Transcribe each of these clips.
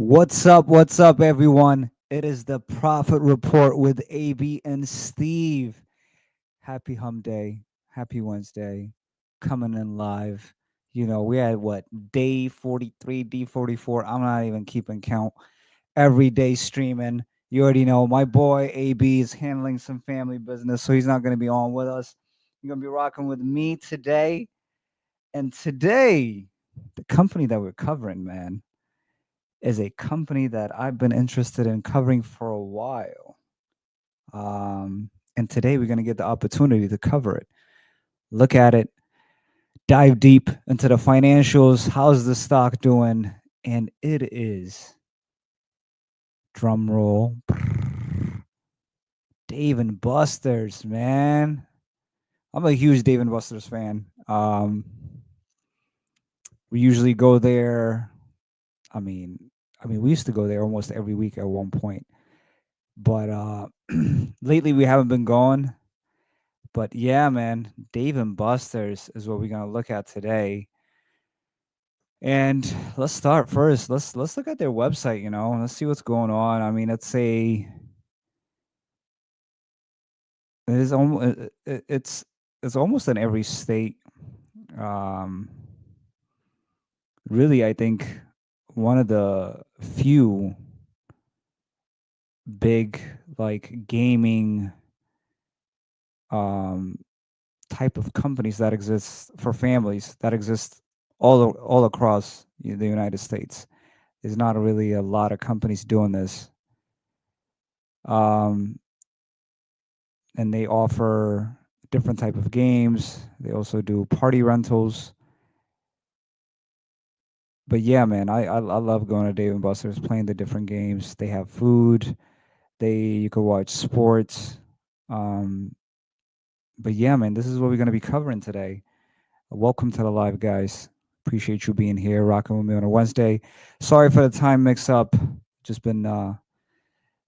What's up, everyone? It is the Profit Report with AB and Steve. Happy Hum Day. Happy Wednesday. Coming in live. We had what, day 43, day 44. I'm not even keeping count. Every day streaming. You already know my boy AB is handling some family business, so he's not going to be on with us. You're going to be rocking with me today. And today, the company that we're covering, man, is a company that I've been interested in covering for a while. And today we're going to get the opportunity to cover it, look at it, dive deep into the financials. How's the stock doing? And it is, drum roll, Dave and Buster's, man. I'm a huge Dave and Buster's fan. We usually go there. I mean, we used to go there almost every week at one point, but lately we haven't been going. But yeah, man, Dave and Buster's is what we're gonna look at today. And let's start first. Let's look at their website. Let's see what's going on. I mean, it is almost it's almost in every state. Um, Really, I think one of the few big like gaming um type of companies that exists for families that exist all across the United States. There's not really a lot of companies doing this, um, and they offer different type of games. They also do party rentals. But yeah, man, I love going to Dave and Buster's, playing the different games. They have food. You could watch sports. Um, but yeah, man, this is what we're gonna be covering today. Welcome to the live, guys. Appreciate you being here, rocking with me on a Wednesday. Sorry for the time mix up. Just been a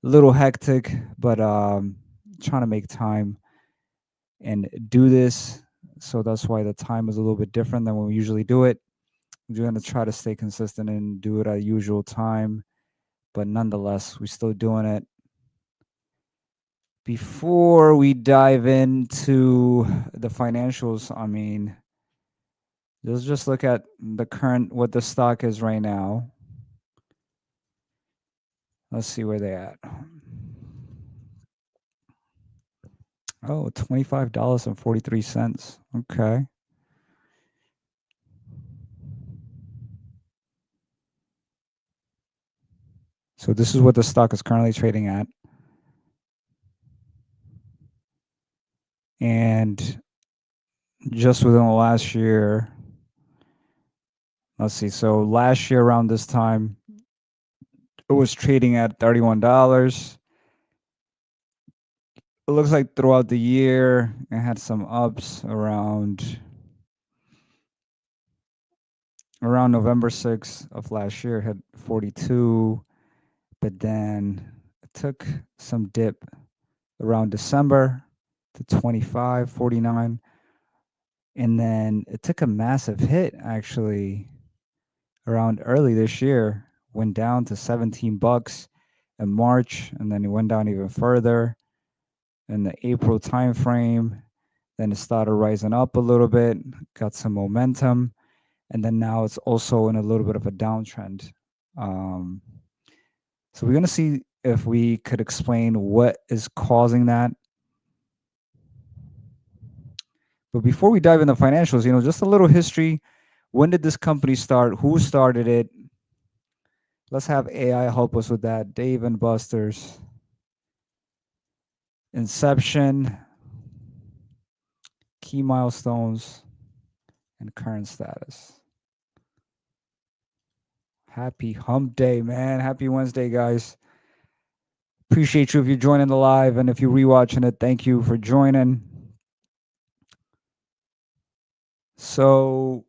little hectic, but trying to make time and do this. So that's why the time is a little bit different than when we usually do it. We're going to try to stay consistent and do it at usual time, but nonetheless, we're still doing it. Before we dive into the financials, I mean, let's just look at the current, what the stock is right now. Let's see where they at. Oh, $25.43. Okay. So this is what the stock is currently trading at. And just within the last year, let's see. So last year around this time, it was trading at $31. It looks like throughout the year, it had some ups around November 6th of last year, it had 42, but then it took some dip around December to 25, 49, and then it took a massive hit actually around early this year, went down to $17 in March, and then it went down even further in the April timeframe. Then it started rising up a little bit, got some momentum, and then now it's also in a little bit of a downtrend. Um, so we're gonna see if we could explain what is causing that. But before we dive into financials, just a little history. When did this company start? Who started it? Let's have AI help us with that. Dave and Buster's. Inception, key milestones, and current status. Happy hump day, man. Happy Wednesday, guys. Appreciate you if you're joining the live, and if you're rewatching it, thank you for joining. So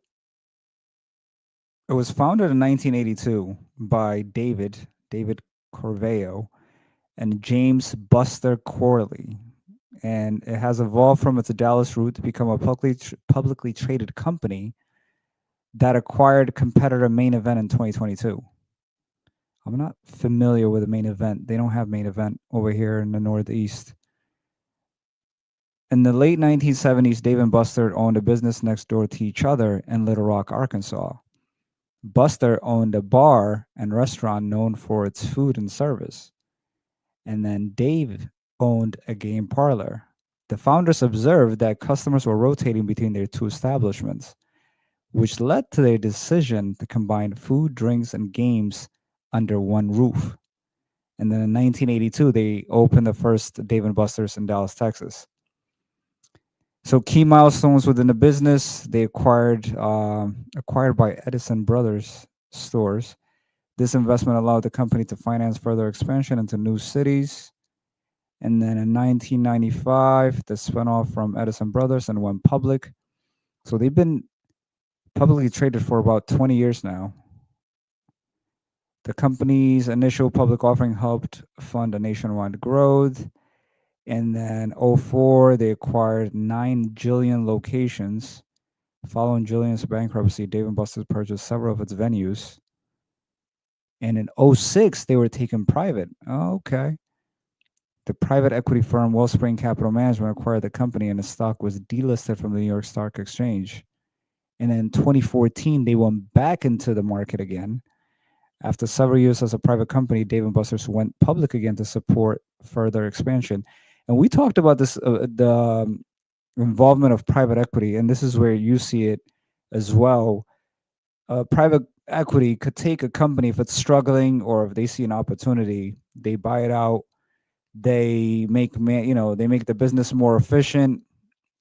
it was founded in 1982 by David Corveo, and James Buster Corley. And it has evolved from its Dallas root to become a publicly traded company that acquired competitor Main Event in 2022. I'm not familiar with the main event. They don't have main event over here in the Northeast. In the late 1970s, Dave and Buster owned a business next door to each other in Little Rock, Arkansas. Buster owned a bar and restaurant known for its food and service. And then Dave owned a game parlor. The founders observed that customers were rotating between their two establishments, which led to their decision to combine food, drinks, and games under one roof. And then in 1982, they opened the first Dave and Buster's in Dallas, Texas. So key milestones within the business: they acquired by Edison Brothers stores. This investment allowed the company to finance further expansion into new cities. And then in 1995, the spinoff from Edison Brothers and went public. So they've been publicly traded for about 20 years now. The company's initial public offering helped fund a nationwide growth. And then '04, they acquired 9 Jillian locations. Following Jillian's bankruptcy, Dave & Buster's purchased several of its venues. And in '06, they were taken private. Oh, okay. The private equity firm Wellspring Capital Management acquired the company, and the stock was delisted from the New York Stock Exchange. And in 2014, they went back into the market again. After several years as a private company, Dave and Buster's went public again to support further expansion. And we talked about this, the involvement of private equity, and this is where you see it as well. Private equity could take a company if it's struggling or if they see an opportunity, they buy it out. They they make the business more efficient,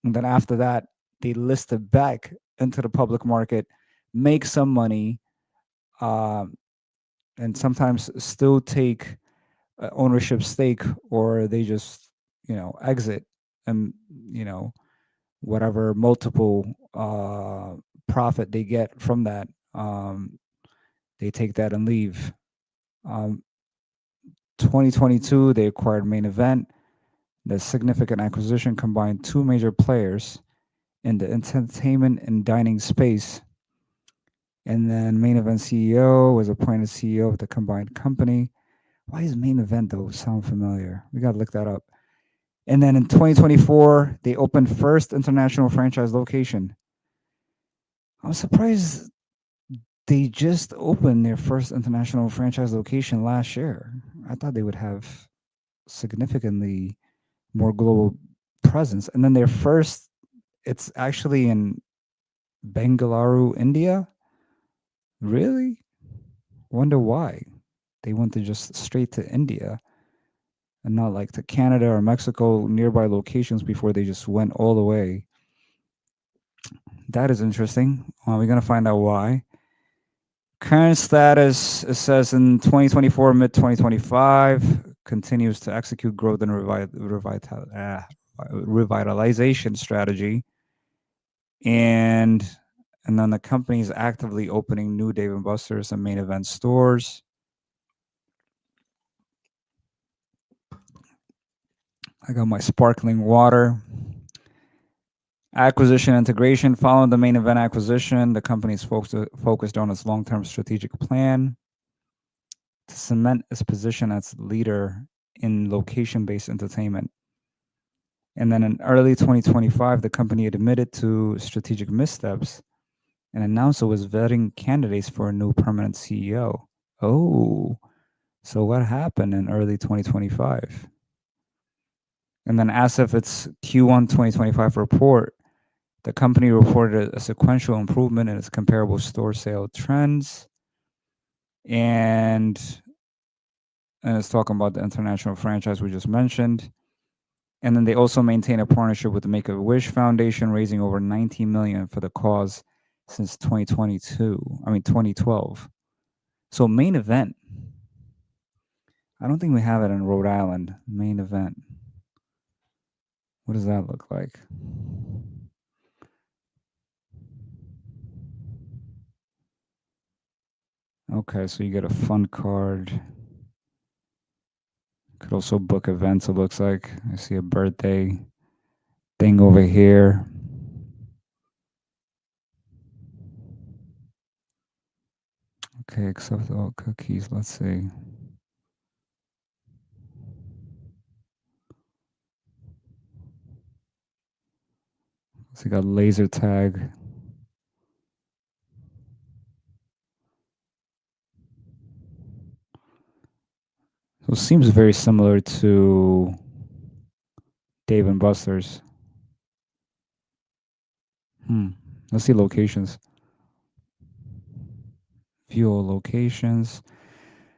and then after that, they list it back into the public market, make some money, um, and sometimes still take ownership stake, or they just exit, and you know whatever multiple profit they get from that, they take that and leave. um, 2022, they acquired Main Event. The significant acquisition combined two major players in the entertainment and dining space. And then Main Event CEO was appointed CEO of the combined company. Why is Main Event though sound familiar? We gotta look that up. And then in 2024, they opened first international franchise location. I'm surprised they just opened their first international franchise location last year. I thought they would have significantly more global presence. And then their first, it's actually in Bengaluru, India. Really? Wonder why they went to just straight to India and not like to Canada or Mexico, nearby locations, before they just went all the way. That is interesting. We're going to find out why. Current status, it says in 2024, mid 2025, continues to execute growth and revitalization strategy. And then the company is actively opening new Dave & Buster's and Main Event stores. I got my sparkling water. Acquisition integration. Following the Main Event acquisition, the company is focused on its long-term strategic plan to cement its position as leader in location-based entertainment. And then in early 2025, the company admitted to strategic missteps and announced it was vetting candidates for a new permanent CEO. Oh, so what happened in early 2025? And then as of its Q1 2025 report, the company reported a sequential improvement in its comparable store sale trends. And it's talking about the international franchise we just mentioned. And then they also maintain a partnership with the Make-A-Wish Foundation, raising over $19 million for the cause since 2012. So Main Event. I don't think we have it in Rhode Island. Main Event. What does that look like? Okay, so you get a fun card. Could also book events, it looks like. I see a birthday thing over here. Okay, accept all cookies. Let's see. So you got laser tag. So it seems very similar to Dave and Buster's. Hmm. Let's see locations. View all locations.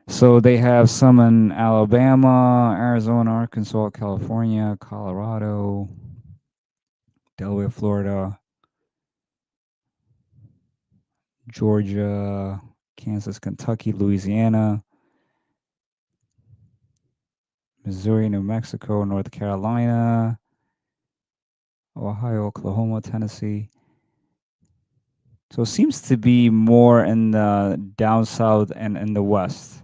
So they have some in Alabama, Arizona, Arkansas, California, Colorado, Delaware, Florida, Georgia, Kansas, Kentucky, Louisiana, Missouri, New Mexico, North Carolina, Ohio, Oklahoma, Tennessee. So it seems to be more in the down south and in the west.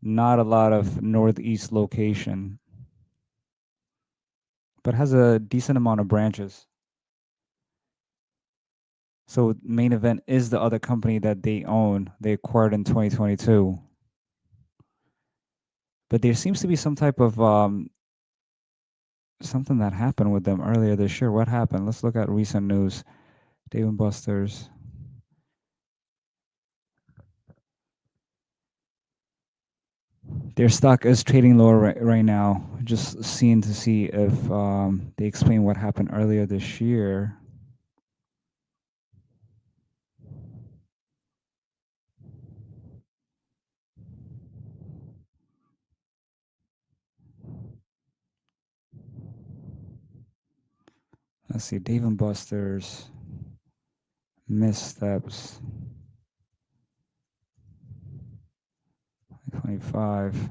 Not a lot of northeast location, but has a decent amount of branches. So Main Event is the other company that they own. They acquired in 2022. But there seems to be some type of something that happened with them earlier this year. What happened? Let's look at recent news. Dave and Buster's. Their stock is trading lower right now. Just seeing to see if they explain what happened earlier this year. Let's see. Dave and Buster's missteps. 25.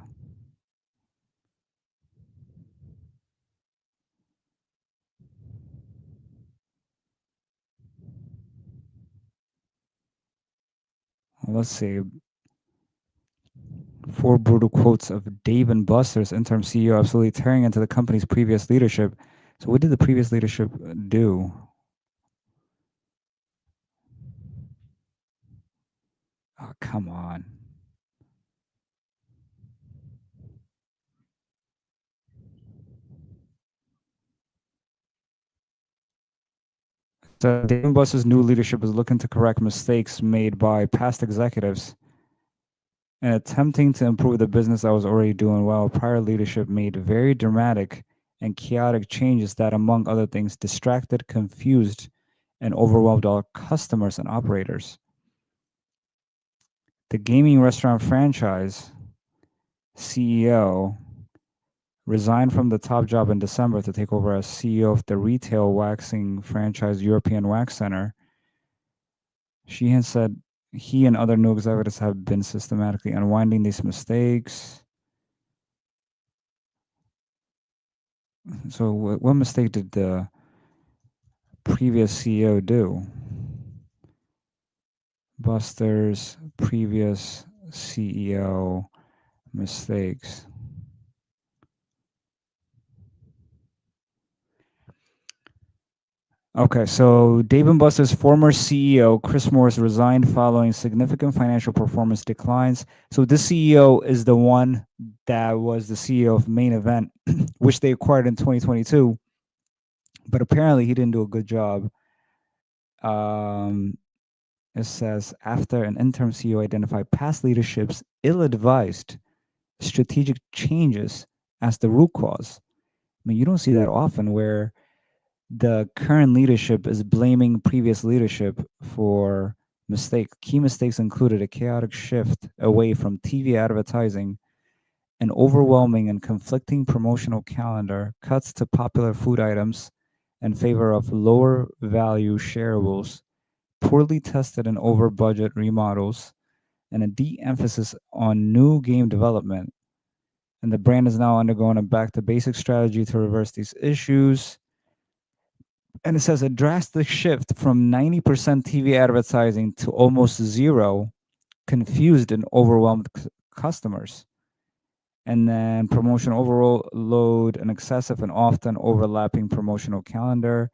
Let's see. Four brutal quotes of Dave and Buster's interim CEO absolutely tearing into the company's previous leadership. So, what did the previous leadership do? Oh, come on. So, Dave and Buster's new leadership is looking to correct mistakes made by past executives and attempting to improve the business that was already doing well. Prior leadership made very dramatic and chaotic changes that, among other things, distracted, confused, and overwhelmed all customers and operators. The gaming restaurant franchise CEO resigned from the top job in December to take over as CEO of the retail waxing franchise European Wax Center. Sheehan said he and other new executives have been systematically unwinding these mistakes. So, what mistake did the previous CEO do? Buster's previous CEO mistakes. Okay, so Dave and Buster's former CEO, Chris Morris, resigned following significant financial performance declines. So this CEO is the one that was the CEO of Main Event, which they acquired in 2022. But apparently he didn't do a good job. Um, it says after an interim CEO identified past leadership's ill-advised strategic changes as the root cause. I mean, you don't see that often where the current leadership is blaming previous leadership for mistakes. Key mistakes included a chaotic shift away from TV advertising, an overwhelming and conflicting promotional calendar, cuts to popular food items in favor of lower value shareables, poorly tested and over budget remodels, and a de-emphasis on new game development. And the brand is now undergoing a back to basic strategy to reverse these issues. And it says a drastic shift from 90% TV advertising to almost zero confused and overwhelmed customers. And then promotion overload, an excessive and often overlapping promotional calendar,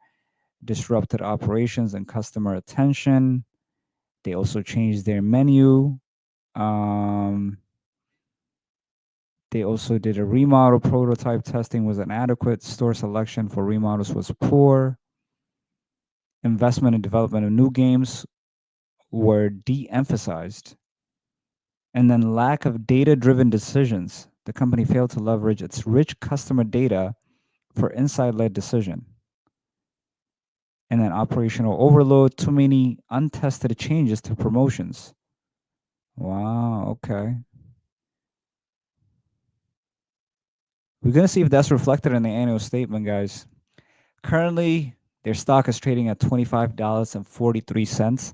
disrupted operations and customer attention. They also changed their menu Um, they also did a remodel. Prototype testing was inadequate. Store selection for remodels was poor. Investment and development of new games were de-emphasized. And then lack of data-driven decisions. The company failed to leverage its rich customer data for inside-led decision. And then operational overload, too many untested changes to promotions. Wow, okay. We're going to see if that's reflected in the annual statement, guys. Currently, their stock is trading at $25.43.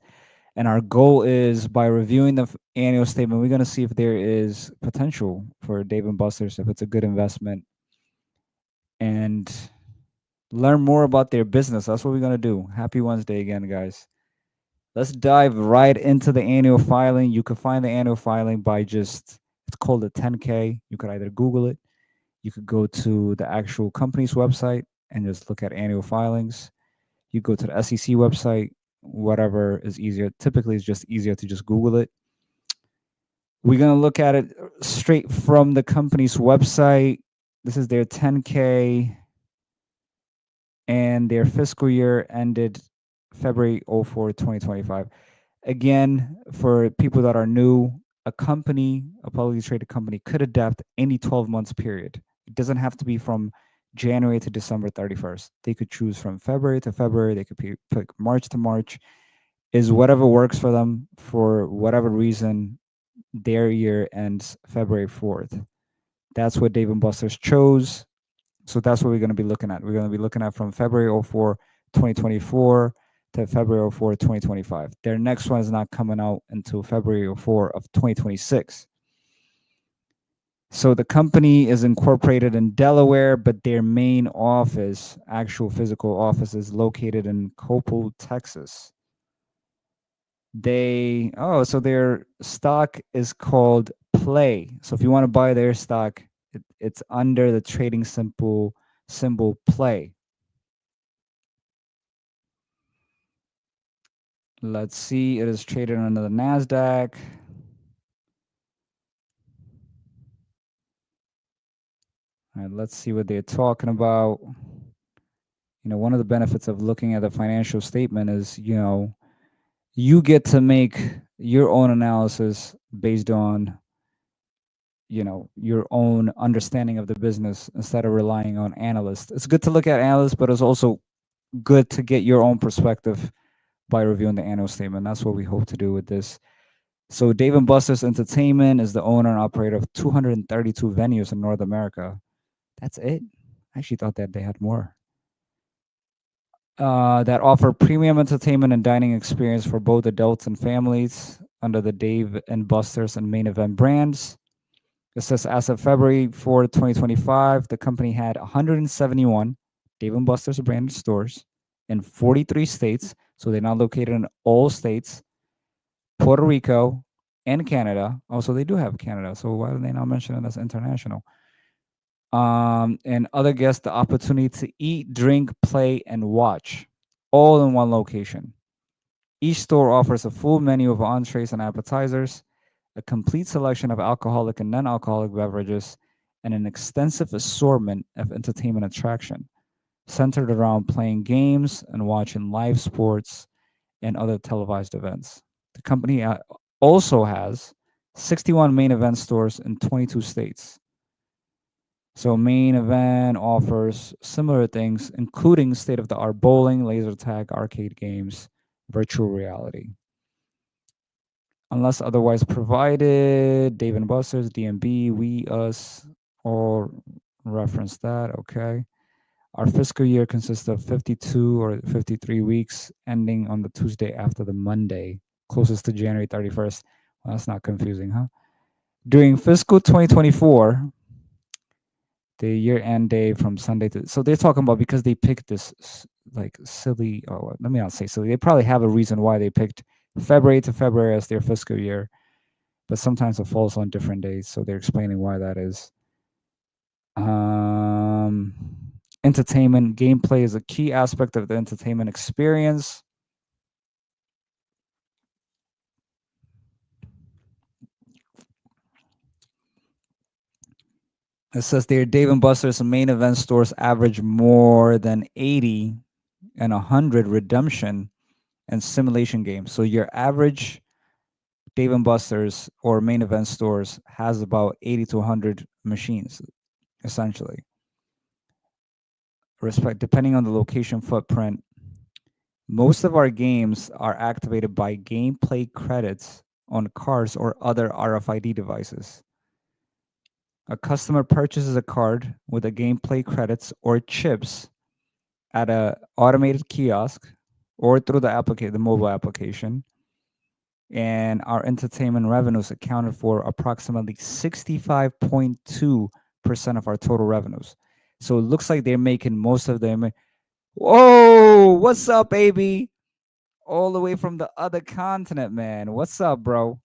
And our goal is by reviewing the annual statement, we're going to see if there is potential for Dave and Buster's, if it's a good investment, and learn more about their business. That's what we're going to do. Happy Wednesday again, guys. Let's dive right into the annual filing. You can find the annual filing by it's called a 10K. You could either Google it, you could go to the actual company's website and just look at annual filings. You go to the SEC website, whatever is easier. Typically, it's just easier to just Google it. We're going to look at it straight from the company's website. This is their 10K, and their fiscal year ended February 04, 2025. Again, for people that are new, a company, a publicly traded company, could adapt any 12 months period. It doesn't have to be from January to December 31st. They could choose from February to February. They could pick March to March. Is whatever works for them for whatever reason. Their year ends February 4th. That's what Dave and Buster's chose. So that's what we're going to be looking at. We're going to be looking at from February 04, 2024 to February 04, 2025. Their next one is not coming out until February 04 of 2026. So the company is incorporated in Delaware, but their main office, actual physical office, is located in Coppell, Texas. So their stock is called Play. So if you want to buy their stock, it's under the trading symbol Play. Let's see. It is traded under the NASDAQ. All right, let's see what they're talking about. One of the benefits of looking at the financial statement is, you get to make your own analysis based on, your own understanding of the business instead of relying on analysts. It's good to look at analysts, but it's also good to get your own perspective by reviewing the annual statement. That's what we hope to do with this. So Dave & Buster's Entertainment is the owner and operator of 232 venues in North America. That's it. I actually thought that they had more. That offer premium entertainment and dining experience for both adults and families under the Dave & Buster's and Main Event brands. It says as of February 4, 2025, the company had 171 Dave & Buster's branded stores in 43 states. So they're now located in all states, Puerto Rico, and Canada. Also, they do have Canada. So why do they not mention it as international? And other guests the opportunity to eat, drink, play, and watch all in one location. Each store offers a full menu of entrees and appetizers, a complete selection of alcoholic and non-alcoholic beverages, and an extensive assortment of entertainment attraction centered around playing games and watching live sports and other televised events. The company also has 61 main event stores in 22 states. So Main Event offers similar things, including state-of-the-art bowling, laser tag, arcade games, virtual reality. Unless otherwise provided, Dave & Buster's, DMB, we, us, all reference that, okay. Our fiscal year consists of 52 or 53 weeks, ending on the Tuesday after the Monday, closest to January 31st. Well, that's not confusing, huh? During fiscal 2024, the year-end day from Sunday to... So they're talking about because they picked this like silly... Oh, let me not say silly. They probably have a reason why they picked February to February as their fiscal year, but sometimes it falls on different days, so they're explaining why that is. Entertainment gameplay is a key aspect of the entertainment experience. It says their Dave and Buster's main event stores average more than 80 and 100 redemption and simulation games. So your average Dave and Buster's or main event stores has about 80 to 100 machines, essentially. Respect depending on the location footprint. Most of our games are activated by gameplay credits on cards or other RFID devices. A customer purchases a card with the gameplay credits or chips at a automated kiosk or through the mobile application, and our entertainment revenues accounted for approximately 65.2% of our total revenues. So it looks like they're making most of them. Whoa, what's up, baby? All the way from the other continent, man. What's up, bro?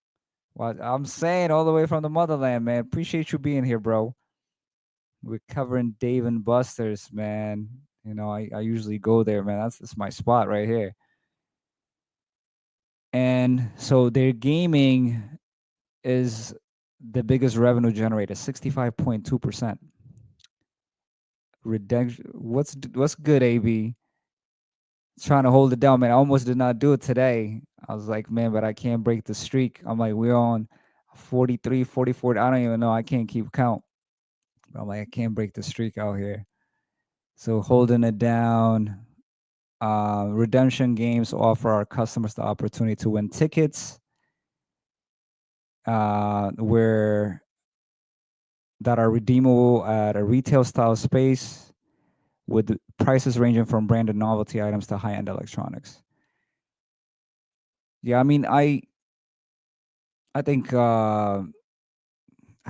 What I'm saying, all the way from the motherland, man. Appreciate you being here, bro. We're covering Dave and Buster's, man. You know, I usually go there, man. That's my spot right here. And so their gaming is the biggest revenue generator, 65.2%. Redemption. What's good, AB? Trying to hold it down, man. I almost did not do it today. I was like, man, but I can't break the streak. I'm like, we're on 43, 44. I don't even know. I can't keep count. I'm like, I can't break the streak out here. So holding it down. Redemption games offer our customers the opportunity to win tickets where that are redeemable at a retail style space with prices ranging from branded novelty items to high-end electronics. Yeah, I mean, I think I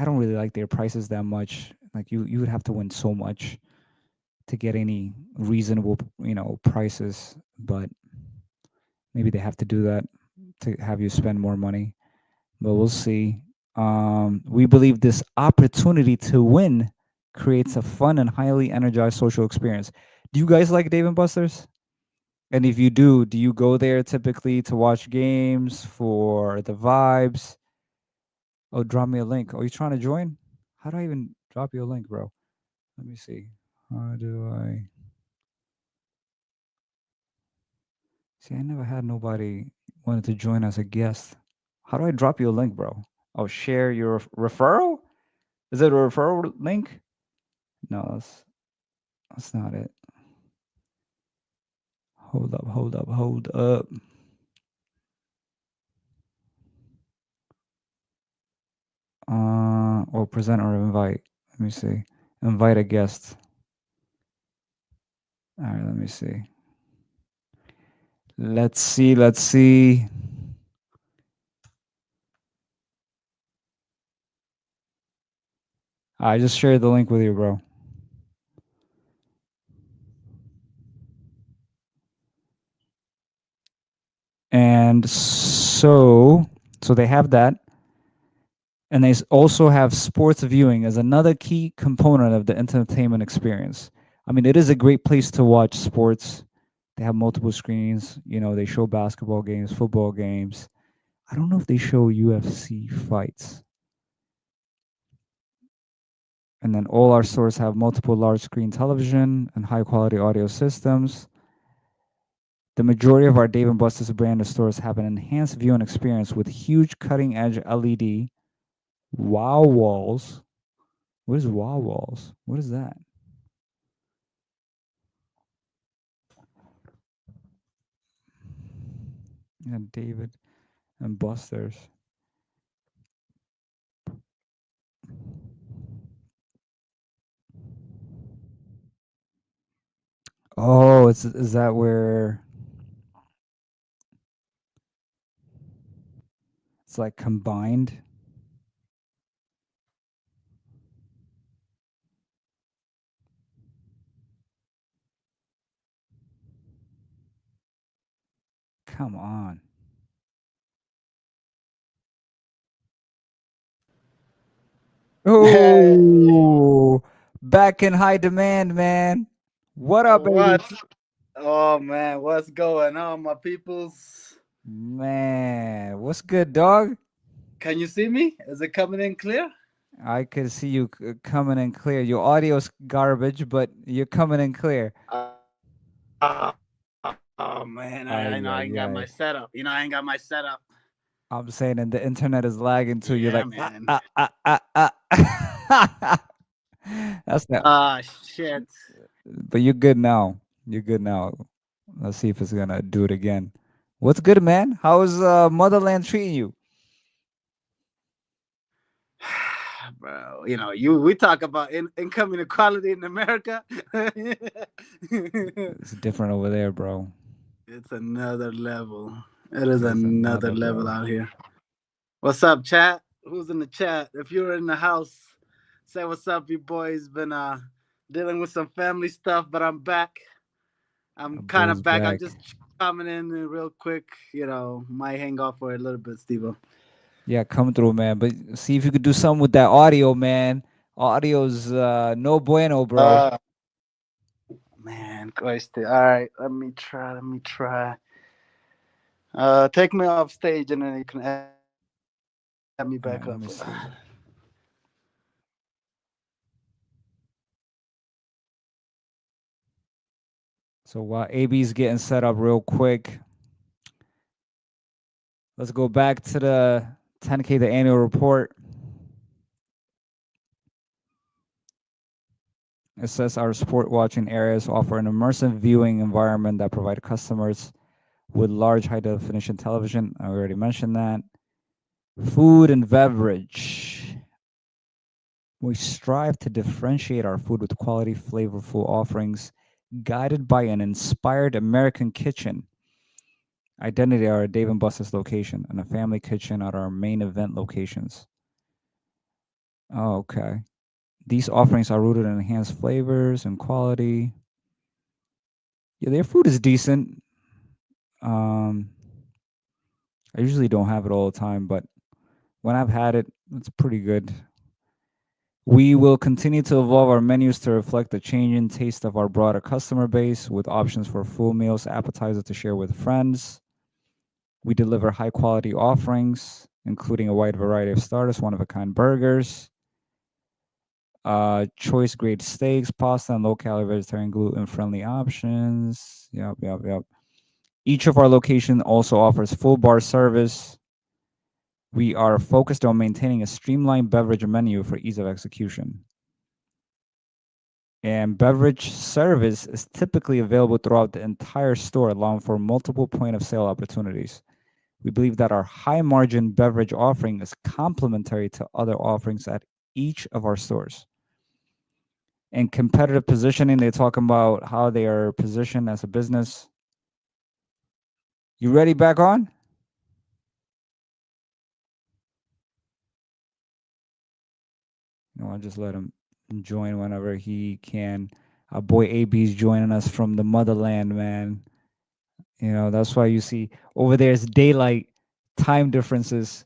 don't really like their prices that much. Like you would have to win so much to get any reasonable, prices, but maybe they have to do that to have you spend more money. But we'll see. We believe this opportunity to win creates a fun and highly energized social experience. Do you guys like Dave and Buster's? And if you do you go there typically to watch games for the vibes? Oh, drop me a link. Oh, you trying to join? How do I even drop you a link, bro? Let me see. How do I see? I never had nobody wanted to join as a guest. How do I drop you a link, bro? Oh, share your referral? Is it a referral link? No, that's not it. Hold up, hold up, hold up. Or present or invite. Let me see. Invite a guest. All right, let me see. Let's see, let's see. I just shared the link with you, bro. And so they have that. And they also have sports viewing as another key component of the entertainment experience. I mean, it is a great place to watch sports. They have multiple screens. They show basketball games, football games. I don't know if they show UFC fights. And then all our stores have multiple large screen television and high quality audio systems. The majority of our Dave and Buster's brand stores have an enhanced viewing experience with huge cutting edge LED wow walls. What is wow walls? What is that? Yeah, David and Buster's. Oh, is that where it's like combined? Come on. Oh, back in high demand, man. What up, baby? What? Oh man, what's going on, my peoples? Man, what's good, dog? Can you see me? Is it coming in clear? I could see you coming in clear. Your audio's garbage, but you're coming in clear. Oh man, I know I ain't Ay, got ay, my ay. setup. I ain't got my setup. I'm saying, and the internet is lagging too. You're Yeah, like, man. That's that. Ah, shit. But you're good now. You're good now. Let's see if it's gonna do it again. What's good, man? How's Motherland treating you? Bro, you we talk about income inequality in America. It's different over there, bro. It's another level. It is It's another another, level bro. out here. What's up, chat? Who's in the chat? If you're in the house, say what's up, you boys. Been dealing with some family stuff, but I'm back. I'm kind Abu's of back. I'm back. just coming in real quick. Might hang off for a little bit, Steve. Yeah, come through, man. But see if you could do something with that audio, man. Audio's no bueno, bro. Uh, man, Christ. All right, let me try. Let me try. Take me off stage and then you can add me back up. All right, let me see. So while AB's getting set up real quick, let's go back to the 10K, the annual report. It says our sport watching areas offer an immersive viewing environment that provide customers with large high definition television. I already mentioned that. Food and beverage. We strive to differentiate our food with quality, flavorful offerings guided by an inspired American kitchen. Identity at our Dave and Buster's location and a family kitchen at our main event locations. Oh, okay. These offerings are rooted in enhanced flavors and quality. Yeah, their food is decent. Um, I usually don't have it all the time, but when I've had it, it's pretty good. We will continue to evolve our menus to reflect the changing taste of our broader customer base with options for full meals, appetizers to share with friends. We deliver high quality offerings, including a wide variety of starters, one of a kind burgers, choice grade steaks, pasta, and low calorie vegetarian gluten friendly options. Yep, yep, yep. Each of our locations also offers full bar service. We are focused on maintaining a streamlined beverage menu for ease of execution. And beverage service is typically available throughout the entire store, allowing for multiple point of sale opportunities. We believe that our high margin beverage offering is complementary to other offerings at each of our stores. And competitive positioning, they're talking about how they are positioned as a business. You ready back on? I'll just let him join whenever he can. Our boy AB's joining us from the motherland, man. That's why you see over there is daylight time differences.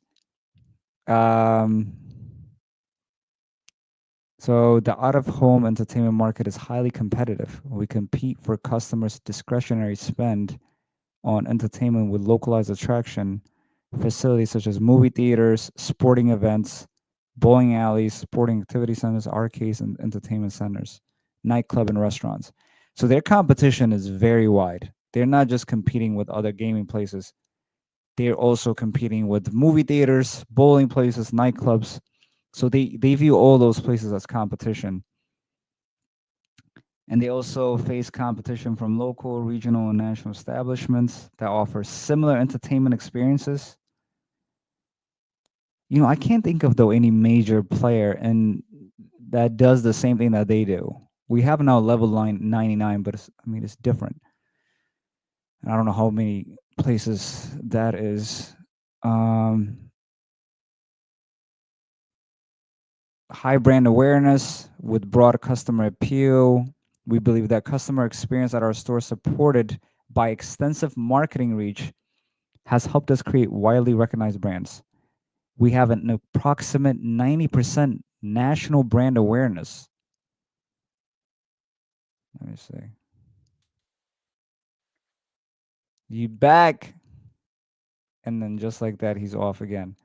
Um, so the out of home entertainment market is highly competitive. We compete for customers' discretionary spend on entertainment with localized attraction facilities such as movie theaters, sporting events, bowling alleys, sporting activity centers, arcades, and entertainment centers, nightclub and restaurants. So their competition is very wide. They're not just competing with other gaming places. They're also competing with movie theaters, bowling places, nightclubs. So they view all those places as competition. And they also face competition from local, regional, and national establishments that offer similar entertainment experiences. I can't think of though any major player and that does the same thing that they do. We have now level line 99, but it's different. And I don't know how many places that is. Um, High brand awareness with broad customer appeal. We believe that customer experience at our store, supported by extensive marketing reach, has helped us create widely recognized brands. We have an approximate 90% national brand awareness. Let me see. You back. And then just like that, he's off again.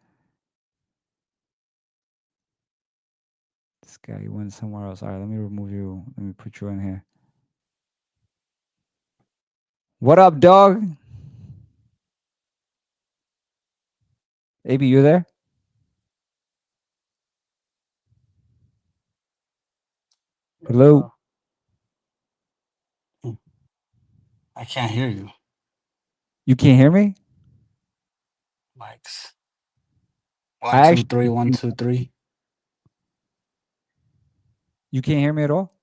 This guy went somewhere else. All right, let me remove you. Let me put you in here. What up, dog? AB, you there? Hello? Uh, I can't hear you. You can't hear me? Mics. I One, two, three, actually, one, two, three. you can't hear me at all?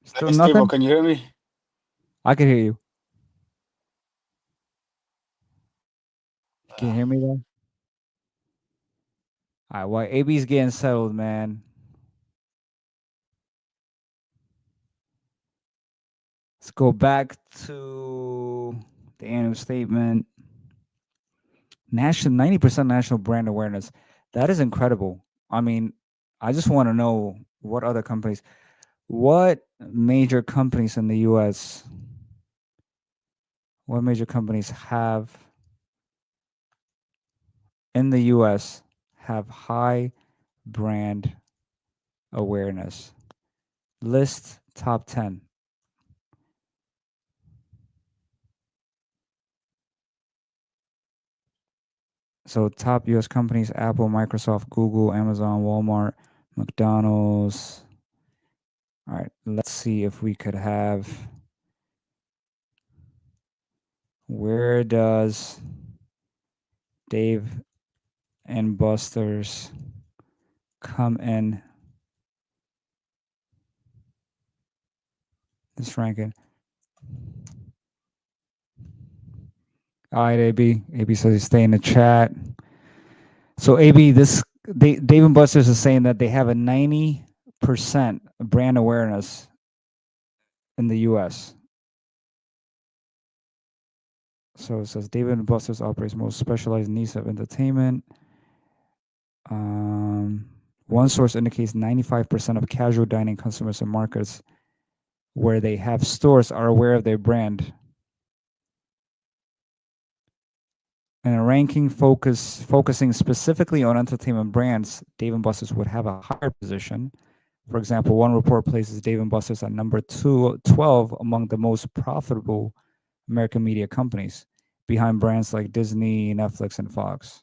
Let Still me stable. nothing? Can you hear me? I can hear you. You Uh, can't hear me though? All right, well, AB's getting settled, man. Let's go back to the annual statement. National 90% national brand awareness. That is incredible. I mean, I just want to know what other companies, what major companies in the US, what major companies have in the US have high brand awareness. List top 10. So top US companies: Apple, Microsoft, Google, Amazon, Walmart, McDonald's. All right, let's see if we could have, where does Dave and Buster's come in this ranking? All right, AB. AB says he's staying in the chat. So AB, Dave and Buster's is saying that they have a 90% brand awareness in the US. So it says Dave and Buster's operates most specialized niche of entertainment. Um, One source indicates 95% of casual dining customers in markets where they have stores are aware of their brand. In a ranking focusing specifically on entertainment brands, Dave & Buster's would have a higher position. For example, one report places Dave & Buster's at number 12 among the most profitable American media companies, behind brands like Disney, Netflix, and Fox.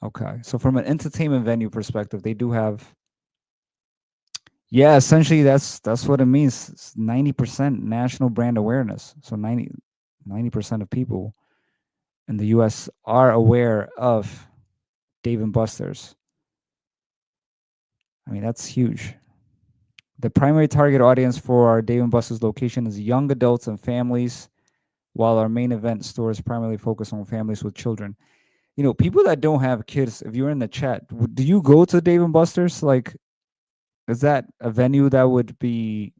Okay, so from an entertainment venue perspective, they do have, yeah, essentially that's what it means. It's 90% national brand awareness. So 90% of people in the US are aware of Dave and Buster's. I mean, that's huge. The primary target audience for our Dave and Buster's location is young adults and families, while our main event stores primarily focus on families with children. You know, people that don't have kids, if you're in the chat, do you go to Dave and Buster's? Like, is that a venue that would be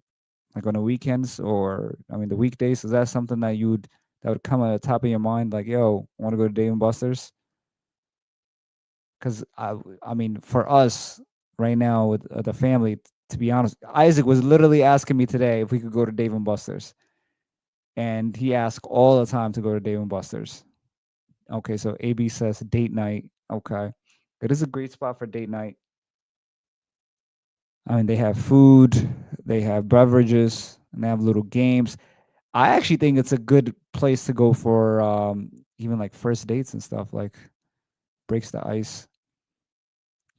like on the weekends, or I mean the weekdays? Is that something that would come at the top of your mind, like, yo, I want to go to Dave and Buster's? Because I mean, for us right now with the family, to be honest, Isaac was literally asking me today if we could go to Dave and Buster's, and he asks all the time to go to Dave and Buster's. Okay, so AB says date night. Okay, it is a great spot for date night. I mean, they have food, they have beverages, and they have little games. I actually think it's a good place to go for even like first dates and stuff. Like, breaks the ice.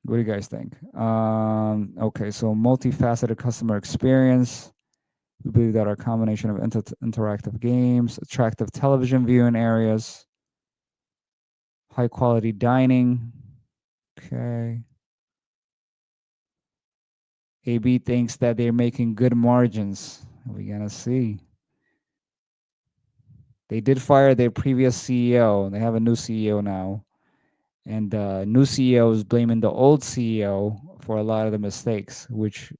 What do you guys think? Okay, so multifaceted customer experience. We believe that our combination of interactive games, attractive television viewing areas, high quality dining. Okay. AB thinks that they're making good margins. We're gonna see. They did fire their previous CEO. They have a new CEO now. And the new CEO is blaming the old CEO for a lot of the mistakes, which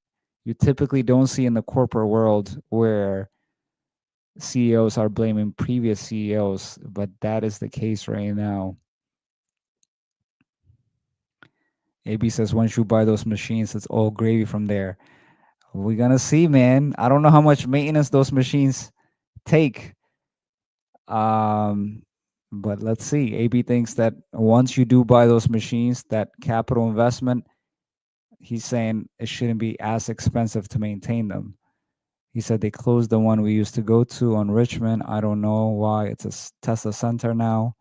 you typically don't see in the corporate world, where CEOs are blaming previous CEOs, but that is the case right now. AB says once you buy those machines, it's all gravy from there. We're gonna see, man. I don't know how much maintenance those machines take. Um, but let's see. AB thinks that once you do buy those machines, that capital investment, he's saying it shouldn't be as expensive to maintain them. He said they closed the one we used to go to on Richmond. I don't know why. It's a Tesla center now.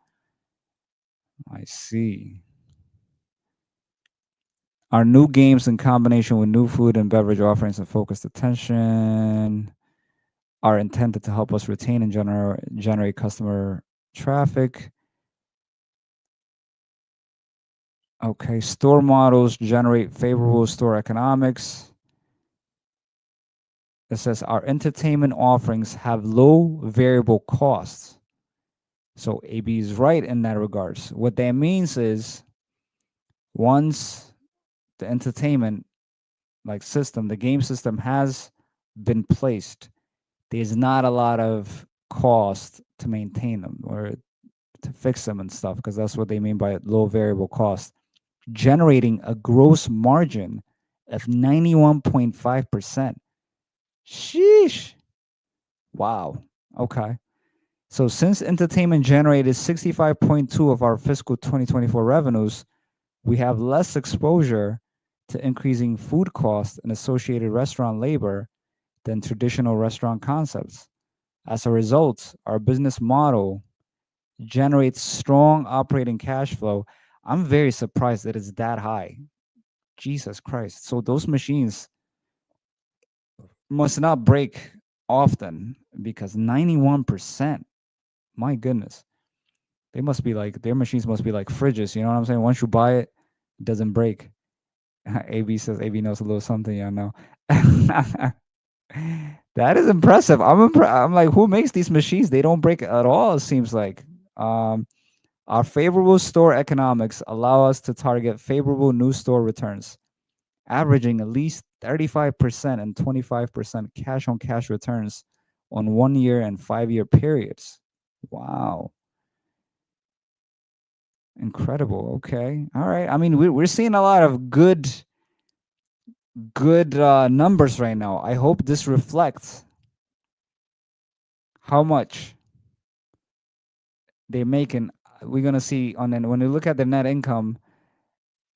I see. Our new games in combination with new food and beverage offerings and focused attention are intended to help us retain and generate customer traffic. Okay, store models generate favorable store economics. It says our entertainment offerings have low variable costs. So AB is right in that regards. What that means is once the entertainment like system, the game system has been placed, there's not a lot of cost to maintain them or to fix them and stuff because that's what they mean by low variable cost, generating a gross margin of 91.5%. Sheesh. Wow. Okay. So since entertainment generated 65.2 of our fiscal 2024 revenues, we have less exposure to increasing food costs and associated restaurant labor than traditional restaurant concepts. As a result, our business model generates strong operating cash flow. I'm very surprised that it's that high. Jesus Christ. So those machines must not break often because 91%, my goodness. They must be like their machines must be like fridges, you know what I'm saying? Once you buy it, it doesn't break. AB says AB knows a little something, yeah, know. That is impressive. I'm like, who makes these machines? They don't break at all, it seems like. Um, our favorable store economics allow us to target favorable new store returns, averaging at least 35% and 25% cash on cash returns on 1 year and 5 year periods. Wow. Incredible. Okay. All right. I mean, we're seeing a lot of good numbers right now. I hope this reflects how much they're making. We're gonna see on then when we look at the net income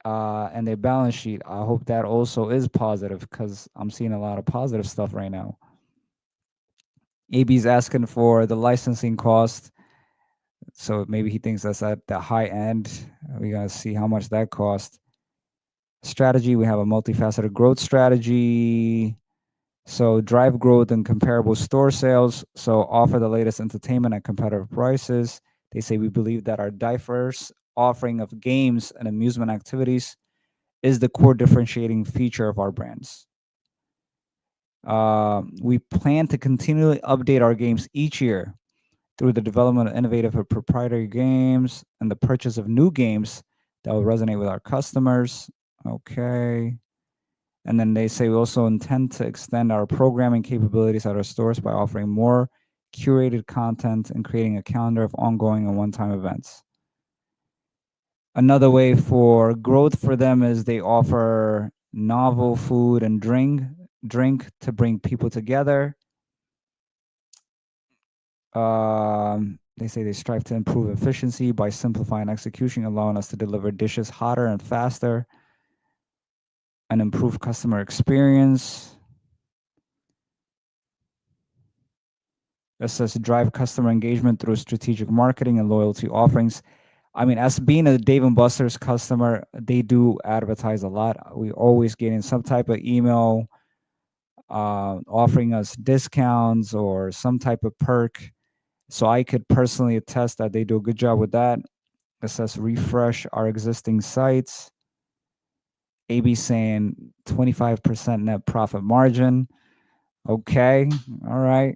and their balance sheet. I hope that also is positive because I'm seeing a lot of positive stuff right now. AB's asking for the licensing cost, so maybe he thinks that's at the high end. We're gonna see how much that cost. Strategy: we have a multifaceted growth strategy. So drive growth and comparable store sales. So offer the latest entertainment at competitive prices. They say we believe that our diverse offering of games and amusement activities is the core differentiating feature of our brands. We plan to continually update our games each year through the development of innovative or proprietary games and the purchase of new games that will resonate with our customers. Okay. And then they say we also intend to extend our programming capabilities at our stores by offering more curated content and creating a calendar of ongoing and one-time events. Another way for growth for them is they offer novel food and drink to bring people together. They say they strive to improve efficiency by simplifying execution, allowing us to deliver dishes hotter and faster and improve customer experience. It says drive customer engagement through strategic marketing and loyalty offerings. I mean, as being a Dave and Buster's customer, they do advertise a lot. We always get in some type of email offering us discounts or some type of perk. So I could personally attest that they do a good job with that. It says refresh our existing sites. AB saying 25% net profit margin. Okay, all right.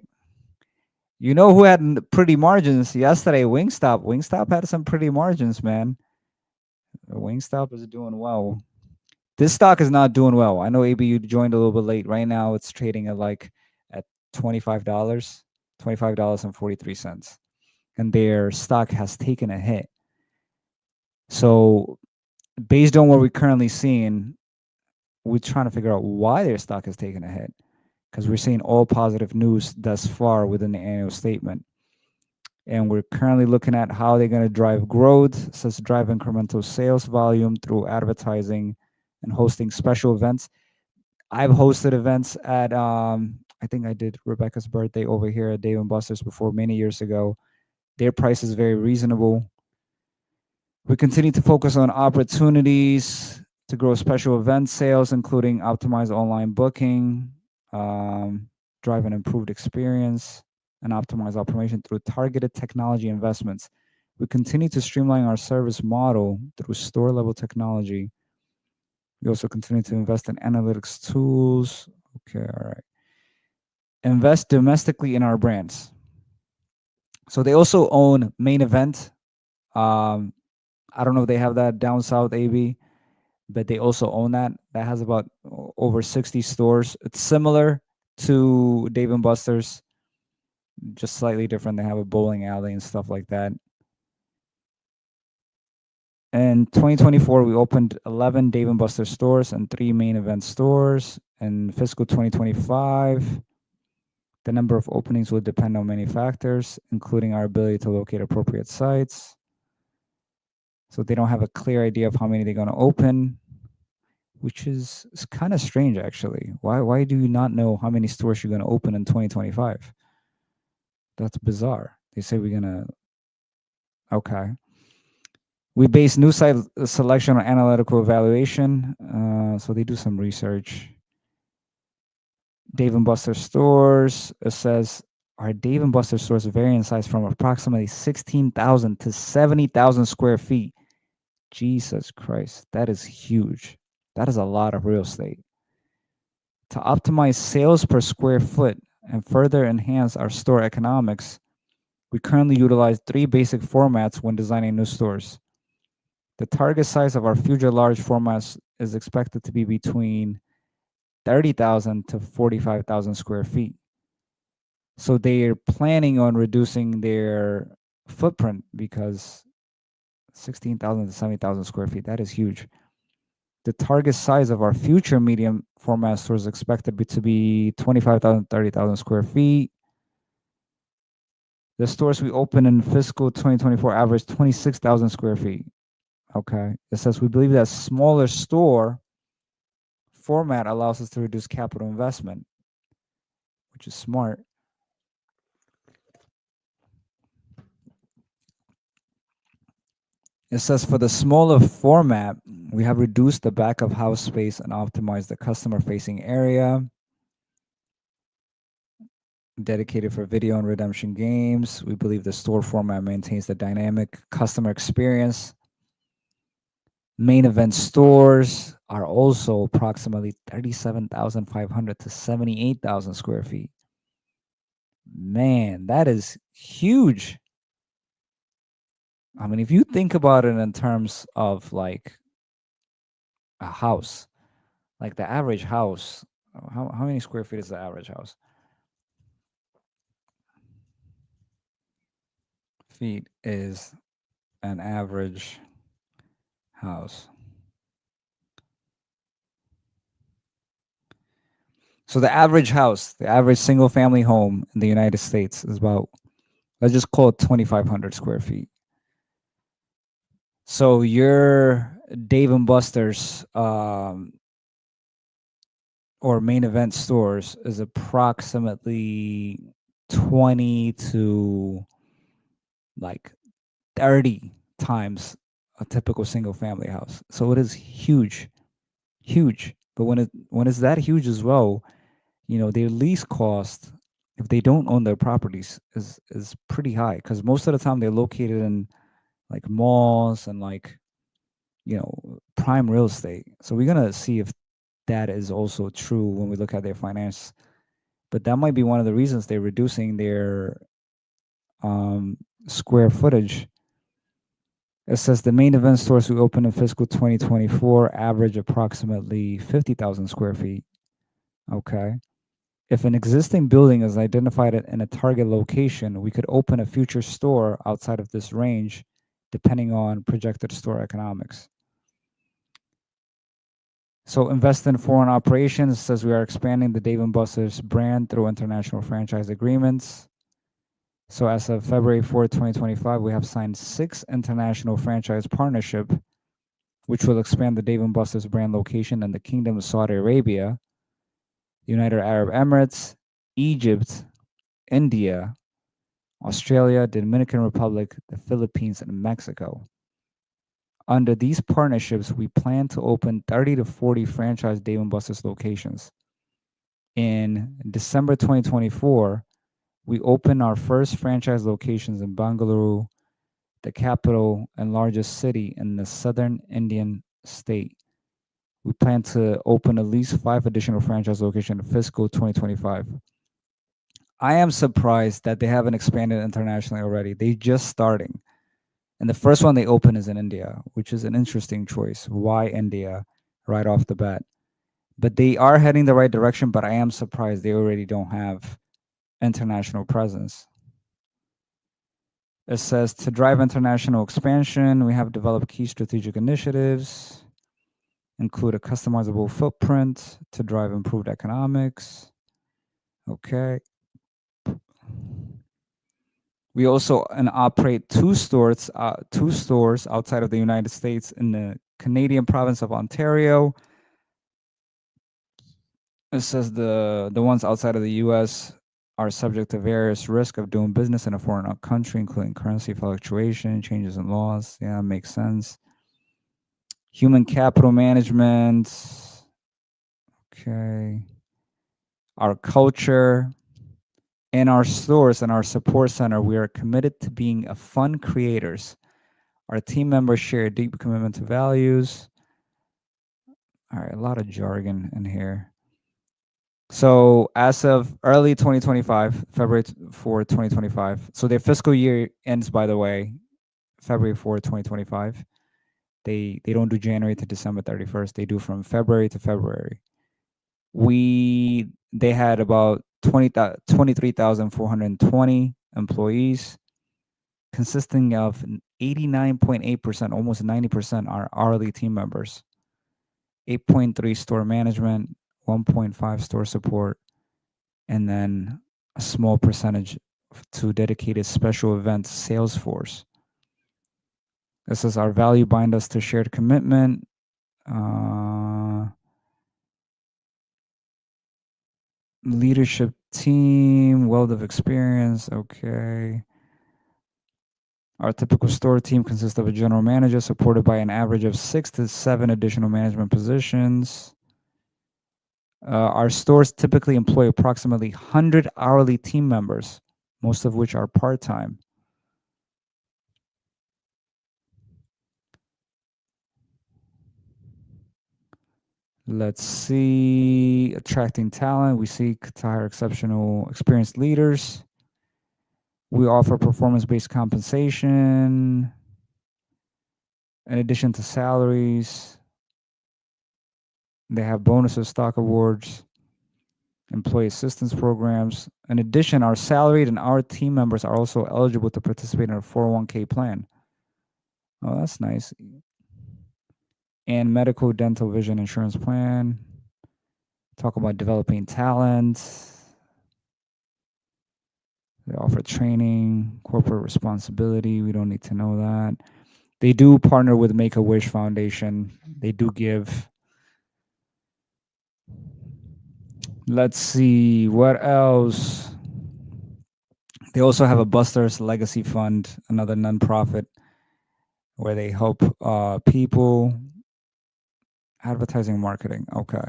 You know who had pretty margins yesterday? Wingstop. Wingstop had some pretty margins, man. Wingstop is doing well. This stock is not doing well. I know AB you joined a little bit late. Right now it's trading at like at $25, $25.43. And their stock has taken a hit. So based on what we're currently seeing, we're trying to figure out why their stock is taking a hit because we're seeing all positive news thus far within the annual statement. And we're currently looking at how they're going to drive growth, such as drive incremental sales volume through advertising and hosting special events. I've hosted events at, I think I did Rebecca's birthday over here at Dave and Buster's before many years ago. Their price is very reasonable. We continue to focus on opportunities to grow special event sales, including optimized online booking, um, drive an improved experience, and optimize operation through targeted technology investments. We continue to streamline our service model through store level technology. We also continue to invest in analytics tools. Okay, all right. Invest domestically in our brands. So they also own Main Event. Um, I don't know if they have that down south, AB, but they also own that. That has about over 60 stores. It's similar to Dave and Buster's, just slightly different. They have a bowling alley and stuff like that. In 2024, we opened 11 Dave and Buster's stores and 3 Main Event stores. In fiscal 2025, the number of openings will depend on many factors, including our ability to locate appropriate sites. So they don't have a clear idea of how many they're going to open, which is kind of strange actually. Why do you not know how many stores you're going to open in 2025? That's bizarre. They say we're going to okay. We base new site selection on analytical evaluation. So they do some research. Dave and Buster stores, it says our Dave and Buster stores vary in size from approximately 16,000 to 70,000 square feet. Jesus Christ, that is huge. That is a lot of real estate. To optimize sales per square foot and further enhance our store economics, we currently utilize 3 basic formats when designing new stores. The target size of our future large formats is expected to be between 30,000 to 45,000 square feet. So they're planning on reducing their footprint because 16,000 to 70,000 square feet, that is huge. The target size of our future medium format stores is expected to be 25,000, 30,000 square feet. The stores we open in fiscal 2024 average 26,000 square feet. Okay. It says we believe that smaller store format allows us to reduce capital investment, which is smart. It says for the smaller format, we have reduced the back of house space and optimized the customer facing area dedicated for video and redemption games. We believe the store format maintains the dynamic customer experience. Main event stores are also approximately 37,500 to 78,000 square feet. Man, that is huge. I mean, if you think about it in terms of like a house, like the average house, how many square feet is the average house? Feet is an average house. So the average house, the average single family home in the United States is about, let's just call it 2,500 square feet. So your Dave and Buster's or Main Event stores is approximately 20 to like 30 times a typical single family house. So it is huge, huge. But when it's that huge as well, their lease cost, if they don't own their properties, is pretty high because most of the time they're located in like malls and like prime real estate. So we're gonna see if that is also true when we look at their finance. But that might be one of the reasons they're reducing their um, square footage. It says the Main Event stores we opened in fiscal 2024 average approximately 50,000 square feet. Okay. If an existing building is identified in a target location, we could open a future store outside of this range depending on projected store economics. So invest in foreign operations says we are expanding the Dave& and Buster's brand through international franchise agreements. So as of February 4th, 2025, we have signed 6 international franchise partnership, which will expand the Dave& and Buster's brand location in the Kingdom of Saudi Arabia, United Arab Emirates, Egypt, India, Australia, Dominican Republic, the Philippines, and Mexico. Under these partnerships, we plan to open 30 to 40 franchise Dave& and Buster's locations. In December 2024, we opened our first franchise locations in Bangalore, the capital and largest city in the southern Indian state. We plan to open at least 5 additional franchise locations in fiscal 2025. I am surprised that they haven't expanded internationally already. They just starting. And the first one they open is in India, which is an interesting choice. Why India right off the bat? But they are heading the right direction, but I am surprised they already don't have international presence. It says to drive international expansion, we have developed key strategic initiatives, include a customizable footprint to drive improved economics. Okay. We also operate two stores outside of the United States in the Canadian province of Ontario. It says the ones outside of the U.S. are subject to various risk of doing business in a foreign country, including currency fluctuation, changes in laws. Yeah, makes sense. Human capital management. Okay. Our culture. In our stores and our support center, we are committed to being a fun creators. Our team members share a deep commitment to values. All right, a lot of jargon in here. So as of early 2025, February 4th, 2025. So their fiscal year ends, by the way, February 4th, 2025. They don't do January to December 31st. They do from February to February. They had about 23,420 employees, consisting of 89.8%, almost 90% are hourly team members, 8.3 store management, 1.5 store support, and then a small percentage to dedicated special events sales force. This is our value bind us to shared commitment. Leadership team, wealth of experience. Okay. Our typical store team consists of a general manager supported by an average of 6 to 7 additional management positions. Our stores typically employ approximately 100 hourly team members, most of which are part-time. Let's see, attracting talent. We seek to hire exceptional, experienced leaders. We offer performance-based compensation. In addition to salaries, they have bonuses, stock awards, employee assistance programs. In addition, our salaried and our team members are also eligible to participate in a 401k plan. Oh, that's nice. And medical, dental, vision insurance plan. Talk about developing talent. They offer training, corporate responsibility. We don't need to know that. They do partner with Make-A-Wish Foundation. They do give. Let's see, what else? They also have a Buster's Legacy Fund, another nonprofit where they help people. Advertising and marketing. Okay.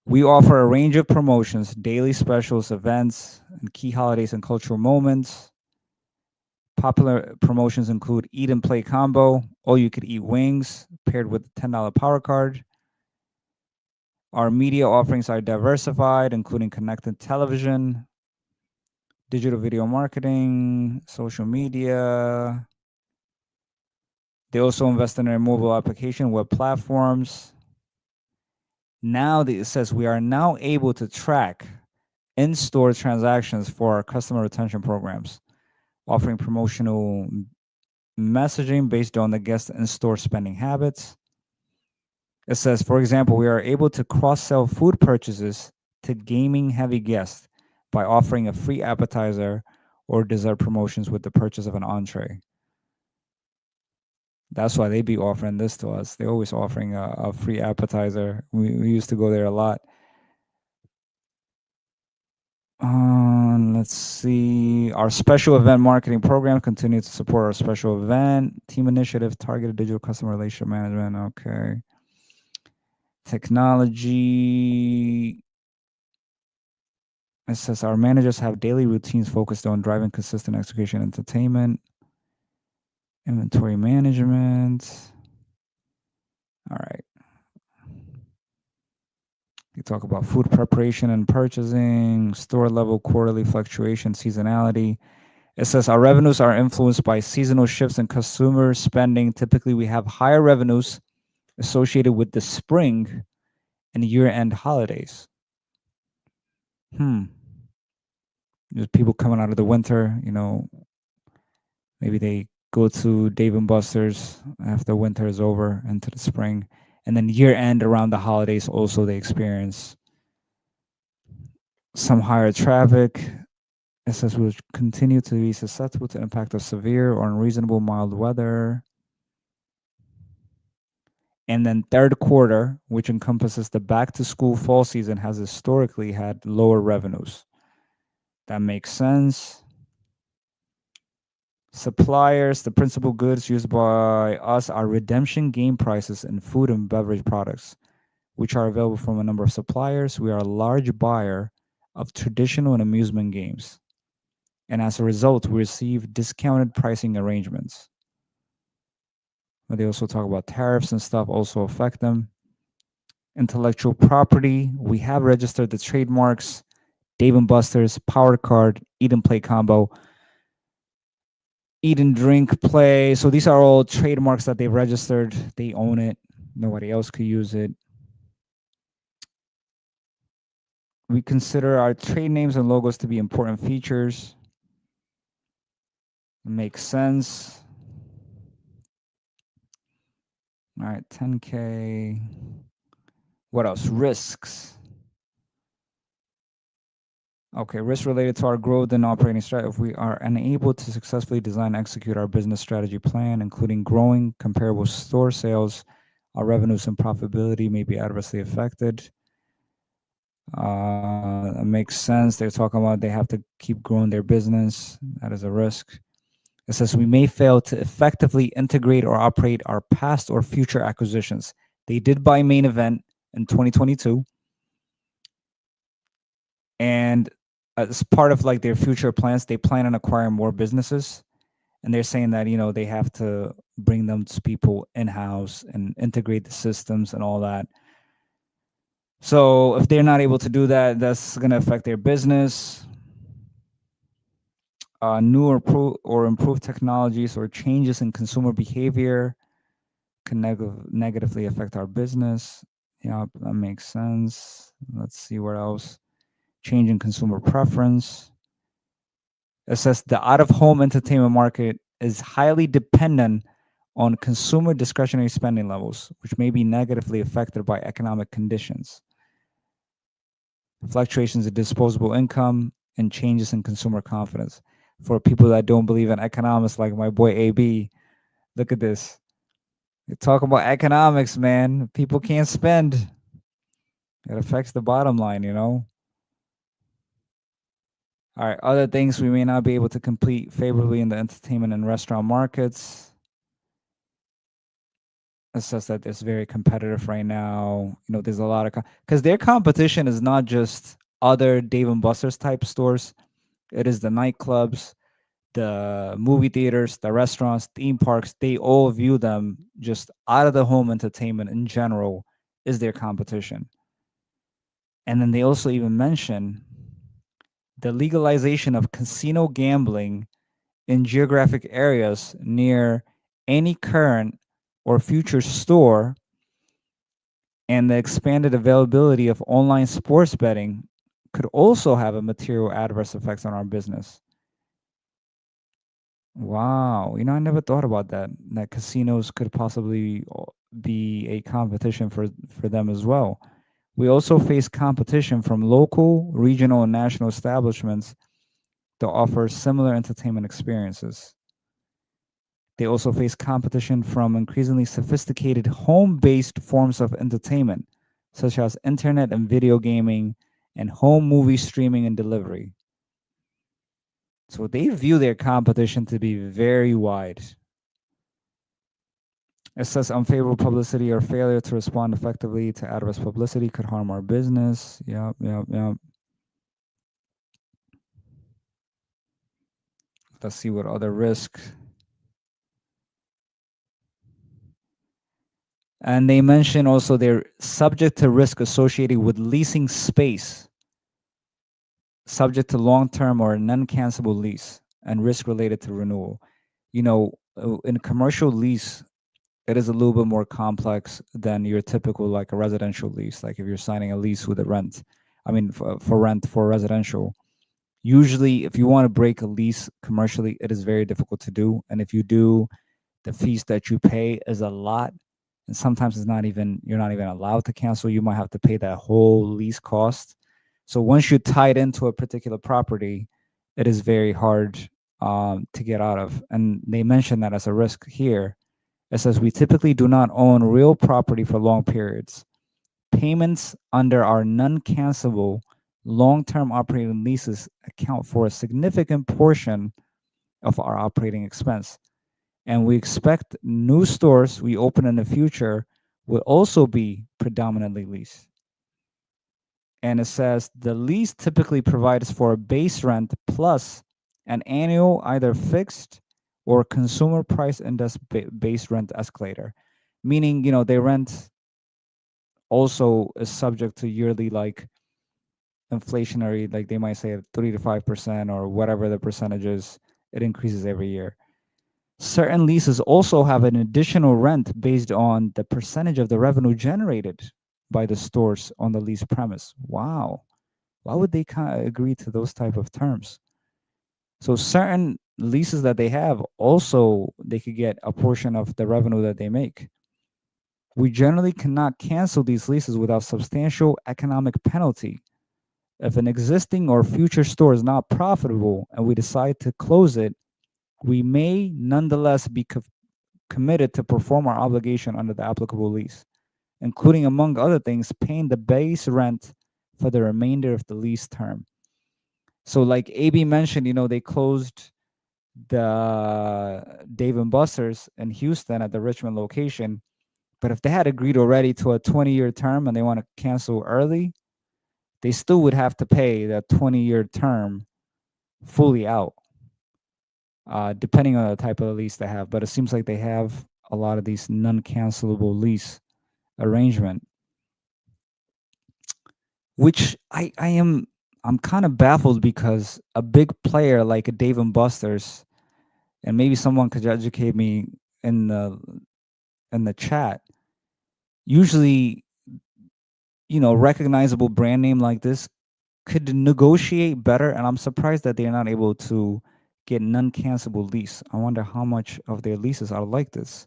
We offer a range of promotions, daily specials, events, and key holidays and cultural moments. Popular promotions include Eat and Play Combo, all you could eat wings paired with a $10 power card. Our media offerings are diversified, including connected television, digital video marketing, social media. They also invest in their mobile application, web platforms. Now it says we are now able to track in-store transactions for our customer retention programs, offering promotional messaging based on the guest in-store spending habits. It says, for example, we are able to cross sell food purchases to gaming heavy guests by offering a free appetizer or dessert promotions with the purchase of an entree. That's why they be offering this to us. They're always offering a free appetizer. We used to go there a lot. Let's see. Our special event marketing program continues to support our special event team initiative, targeted digital customer relationship management. Okay. Technology. It says our managers have daily routines focused on driving consistent execution, entertainment, inventory management. All right. You talk about food preparation and purchasing, store level quarterly fluctuation, seasonality. It says our revenues are influenced by seasonal shifts in consumer spending. Typically, we have higher revenues associated with the spring and year-end holidays. There's people coming out of the winter, maybe they go to Dave and Buster's after winter is over into the spring. And then year-end around the holidays also they experience some higher traffic. It says we'll continue to be susceptible to impact of severe or unreasonable mild weather. And then third quarter, which encompasses the back to school fall season, has historically had lower revenues. That makes sense. Suppliers, the principal goods used by us are redemption game prices in food and beverage products, which are available from a number of suppliers. We are a large buyer of traditional and amusement games. And as a result, we receive discounted pricing arrangements. But they also talk about tariffs and stuff also affect them. Intellectual property, we have registered the trademarks Dave and Buster's, Power Card, Eat and Play Combo, Eat and Drink Play. So these are all trademarks that they've registered. They own it. Nobody else could use it. We consider our trade names and logos to be important features. It makes sense. All right, 10K. What else? Risks. Okay, risk related to our growth and operating strategy. If we are unable to successfully design and execute our business strategy plan, including growing comparable store sales, our revenues and profitability may be adversely affected. It makes sense. They're talking about they have to keep growing their business. That is a risk. It says we may fail to effectively integrate or operate our past or future acquisitions. They did buy Main Event in 2022. And as part of like their future plans, they plan on acquiring more businesses. And they're saying that, they have to bring them to people in-house and integrate the systems and all that. So if they're not able to do that, that's going to affect their business. New or improved technologies or changes in consumer behavior can negatively affect our business. Yeah, that makes sense. Let's see what else. Change in consumer preference. It says the out-of-home entertainment market is highly dependent on consumer discretionary spending levels, which may be negatively affected by economic conditions, fluctuations in disposable income, and changes in consumer confidence. For people that don't believe in economics, like my boy AB, look at this. You're talking about economics, man. People can't spend. It affects the bottom line. All right, other things we may not be able to compete favorably in the entertainment and restaurant markets. It says that it's very competitive right now. There's a lot of because their competition is not just other Dave and Buster's type stores. It is the nightclubs, the movie theaters, the restaurants, theme parks. They all view them just out of the home entertainment in general is their competition. And then they also even mention the legalization of casino gambling in geographic areas near any current or future store, and the expanded availability of online sports betting could also have a material adverse effects on our business. Wow, I never thought about that casinos could possibly be a competition for them as well. We also face competition from local, regional, and national establishments that offer similar entertainment experiences. They also face competition from increasingly sophisticated home based forms of entertainment, such as internet and video gaming, and home movie streaming and delivery. So they view their competition to be very wide. It says unfavorable publicity or failure to respond effectively to adverse publicity could harm our business. Yep, yep, yep. Let's see what other risk. And they mention also they're subject to risk associated with leasing space, subject to long term or non cancelable lease, and risk related to renewal. In commercial lease, it is a little bit more complex than your typical like a residential lease. Like if you're signing a lease with a rent, I mean, for rent for residential, usually if you want to break a lease commercially, it is very difficult to do. And if you do, the fees that you pay is a lot. And sometimes you're not even allowed to cancel. You might have to pay that whole lease cost. So once you're tied into a particular property, it is very hard to get out of. And they mention that as a risk here. It says we typically do not own real property for long periods. Payments under our non cancelable long term operating leases account for a significant portion of our operating expense. And we expect new stores we open in the future will also be predominantly leased. And it says the lease typically provides for a base rent plus an annual either fixed or consumer price index base rent escalator, meaning they rent also is subject to yearly like inflationary, like they might say 3 to 5% or whatever the percentage is. It increases every year. Certain leases also have an additional rent based on the percentage of the revenue generated by the stores on the lease premise. Wow. Why would they kind of agree to those type of terms? So certain leases that they have also they could get a portion of the revenue that they make. We generally cannot cancel these leases without substantial economic penalty. If an existing or future store is not profitable and we decide to close it, we may nonetheless be committed to perform our obligation under the applicable lease, including, among other things, paying the base rent for the remainder of the lease term. So, like AB mentioned, they closed the Dave and Buster's in Houston at the Richmond location. But if they had agreed already to a 20-year term and they want to cancel early, they still would have to pay that 20-year term fully out, depending on the type of lease they have. But it seems like they have a lot of these non-cancelable lease arrangement, which I'm kind of baffled because a big player like a Dave and Buster's, and maybe someone could educate me in the chat. Usually, recognizable brand name like this could negotiate better, and I'm surprised that they're not able to get non-cancelable lease. I wonder how much of their leases are like this,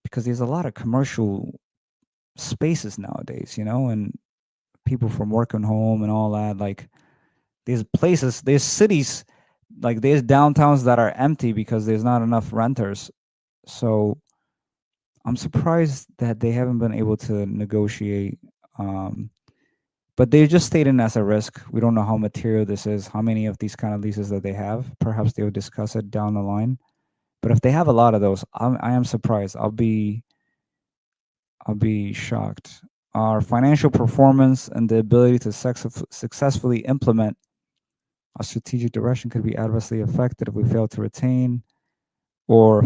because there's a lot of commercial spaces nowadays, and people from working home and all that. Like there's places, there's cities, like there's downtowns that are empty because there's not enough renters. So I'm surprised that they haven't been able to negotiate. Um, but they're just stating as a risk. We don't know how material this is, how many of these kind of leases that they have. Perhaps they'll discuss it down the line. But if they have a lot of those, I am surprised. I'll be shocked. Our financial performance and the ability to successfully implement our strategic direction could be adversely affected if we fail to retain or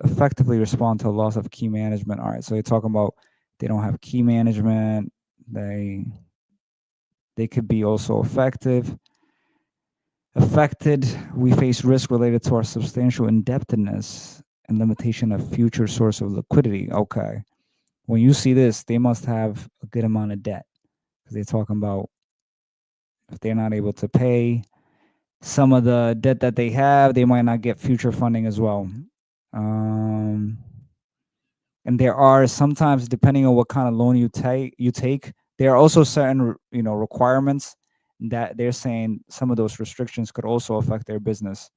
effectively respond to a loss of key management. All right, so you're talking about they don't have key management. They could be also affected. We face risk related to our substantial indebtedness and limitation of future source of liquidity. Okay, when you see this, they must have a good amount of debt because they're talking about if they're not able to pay some of the debt that they have, they might not get future funding as well. Um, And there are sometimes, depending on what kind of loan you take, there are also certain requirements that they're saying some of those restrictions could also affect their business.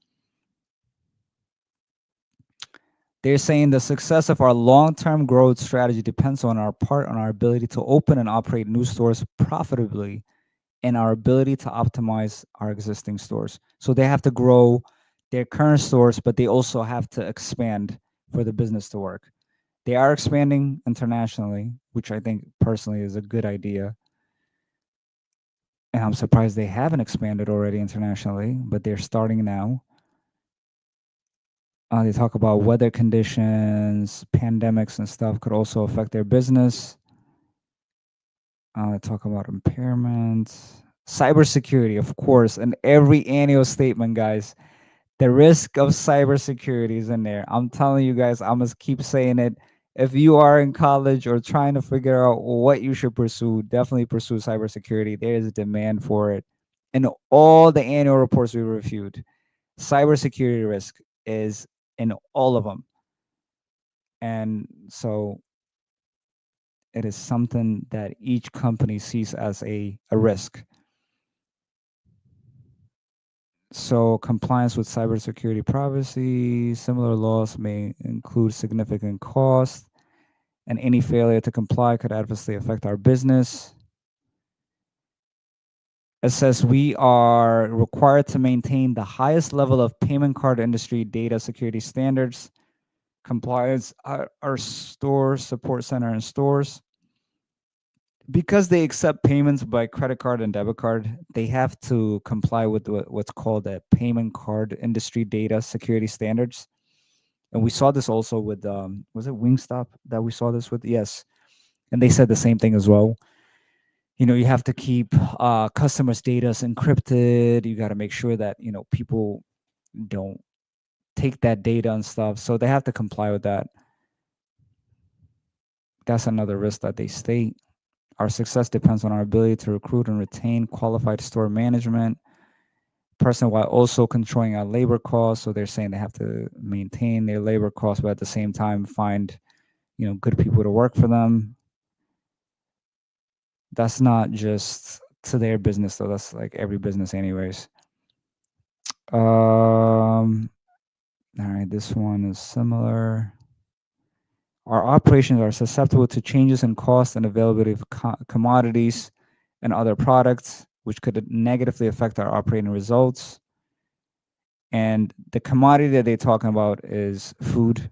They're saying the success of our long-term growth strategy depends on our ability to open and operate new stores profitably and our ability to optimize our existing stores. So they have to grow their current stores, but they also have to expand for the business to work. They are expanding internationally, which I think personally is a good idea. And I'm surprised they haven't expanded already internationally, but they're starting now. They talk about weather conditions, pandemics, and stuff could also affect their business. They talk about impairments, cybersecurity, of course, in every annual statement, guys. The risk of cybersecurity is in there. I'm telling you guys, I must keep saying it. If you are in college or trying to figure out what you should pursue, definitely pursue cybersecurity. There is a demand for it. In all the annual reports we reviewed, cybersecurity risk is in all of them. And so it is something that each company sees as a risk. So, compliance with cybersecurity privacy, similar laws may include significant costs, and any failure to comply could adversely affect our business. It says we are required to maintain the highest level of payment card industry data security standards, compliance, our store support center and stores. Because they accept payments by credit card and debit card, they have to comply with what's called the payment card industry data security standards. And we saw this also with was it Wingstop that we saw this with? Yes, and they said the same thing as well. You have to keep customers' data encrypted. You got to make sure that people don't take that data and stuff. So they have to comply with that. That's another risk that they state. Our success depends on our ability to recruit and retain qualified store management person while also controlling our labor costs. So they're saying they have to maintain their labor costs, but at the same time find good people to work for them. That's not just to their business though. That's like every business, anyways. All right, this one is similar. Our operations are susceptible to changes in cost and availability of commodities and other products, which could negatively affect our operating results. And the commodity that they're talking about is food.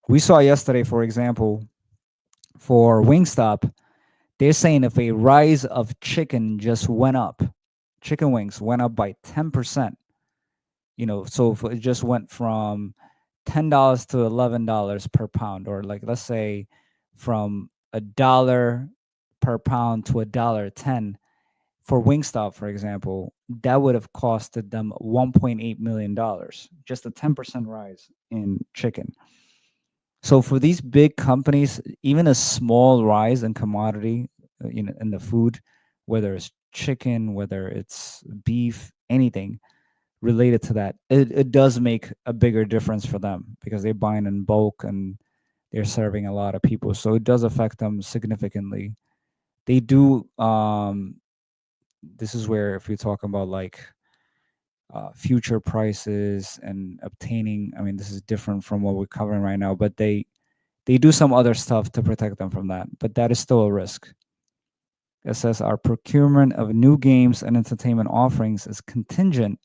We saw yesterday, for example, for Wingstop, they're saying if a rise of chicken just went up, chicken wings went up by 10%, so if it just went from $10 to $11 per pound, or like let's say from $1 per pound to $1.10 for Wingstop, for example, that would have costed them $1.8 million, just a 10% rise in chicken. So for these big companies, even a small rise in commodity, in the food, whether it's chicken, whether it's beef, anything related to that, it does make a bigger difference for them because they're buying in bulk and they're serving a lot of people. So it does affect them significantly. They do. This is where if you're talking about like future prices and obtaining, I mean, this is different from what we're covering right now, but they do some other stuff to protect them from that, but that is still a risk. It says our procurement of new games and entertainment offerings is contingent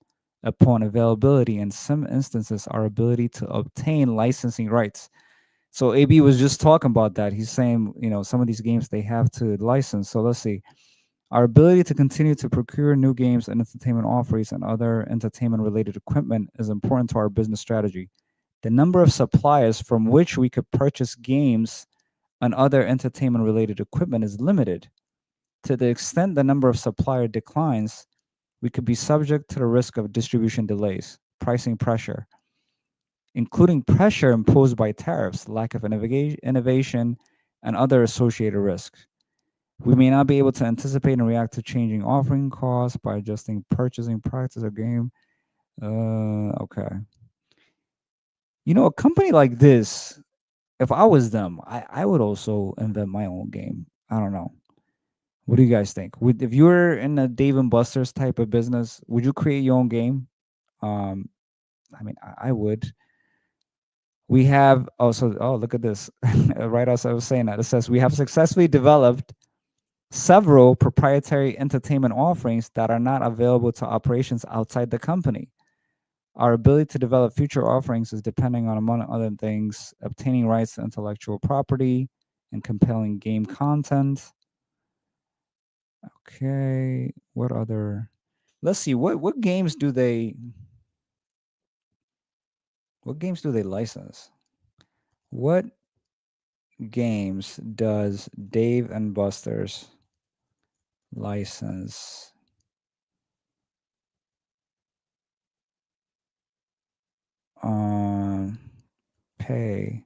upon availability, in some instances, our ability to obtain licensing rights. So AB was just talking about that. He's saying, some of these games they have to license. So let's see. Our ability to continue to procure new games and entertainment offerings and other entertainment related equipment is important to our business strategy. The number of suppliers from which we could purchase games and other entertainment related equipment is limited. To the extent the number of supplier declines, we could be subject to the risk of distribution delays, pricing pressure, including pressure imposed by tariffs, lack of innovation, and other associated risks. We may not be able to anticipate and react to changing offering costs by adjusting purchasing practice or game. Okay. A company like this, if I was them, I would also invent my own game. I don't know. What do you guys think? Would if you were in a Dave and Buster's type of business, would you create your own game? Um, I mean, I would. We have also. Oh, look at this! Right as I was saying that, it says we have successfully developed several proprietary entertainment offerings that are not available to operations outside the company. Our ability to develop future offerings is depending on, among other things, obtaining rights to intellectual property and compelling game content. Okay, what other? Let's see. What games do they license? What games does Dave and Buster's license? Um, pay.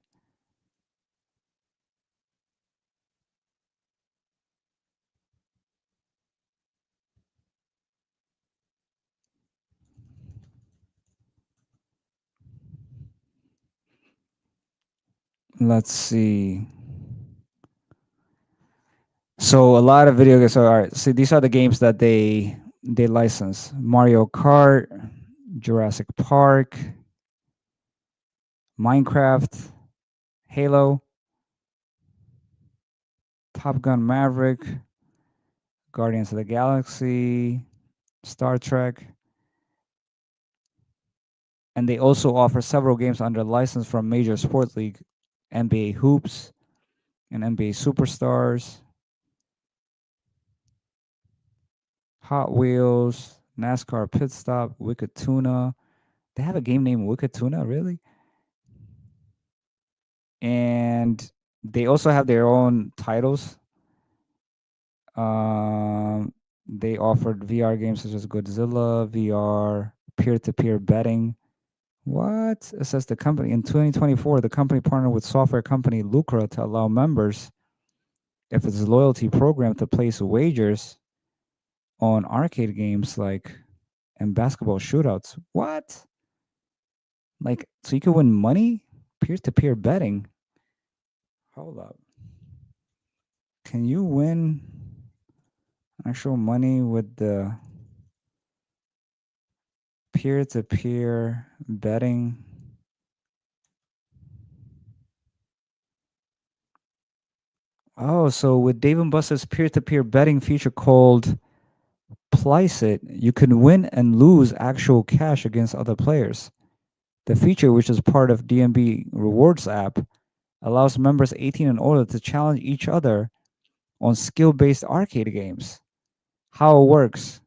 Let's see. So a lot of video games. So all right. See, these are the games that they license: Mario Kart, Jurassic Park, Minecraft, Halo, Top Gun Maverick, Guardians of the Galaxy, Star Trek, and they also offer several games under license from major sports league, NBA Hoops and NBA Superstars, Hot Wheels, NASCAR Pit Stop, Wicked Tuna. They have a game named Wicked Tuna, really? And they also have their own titles. Um, they offered VR games such as Godzilla, VR, peer-to-peer betting. What? It says the company in 2024, the company partnered with software company Lucra to allow members, if it's a loyalty program, to place wagers on arcade games like and basketball shootouts. What? Like, so you could win money? Peer-to-peer betting. Hold up. Can you win actual money with the peer-to-peer betting? Oh, so with Dave and Buster's peer-to-peer betting feature called Plice It, you can win and lose actual cash against other players. The feature, which is part of DMB Rewards app, allows members 18 and older to challenge each other on skill-based arcade games. How it works: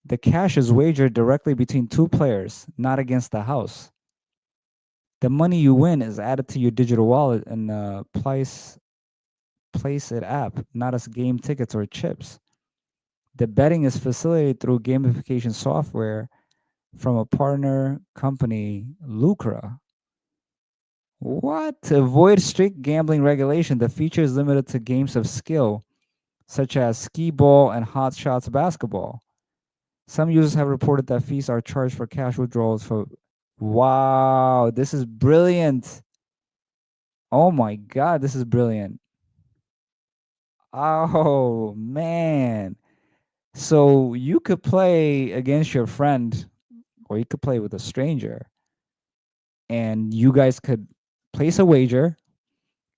the cash is wagered directly between two players, not against the house. The money you win is added to your digital wallet in the Place It app, not as game tickets or chips. The betting is facilitated through gamification software from a partner company, Lucra. What? To avoid strict gambling regulation, the feature is limited to games of skill, such as skee ball and hot shots basketball. Some users have reported that fees are charged for cash withdrawals for. Wow, this is brilliant. Oh my God, this is brilliant. Oh man. So you could play against your friend or you could play with a stranger and you guys could place a wager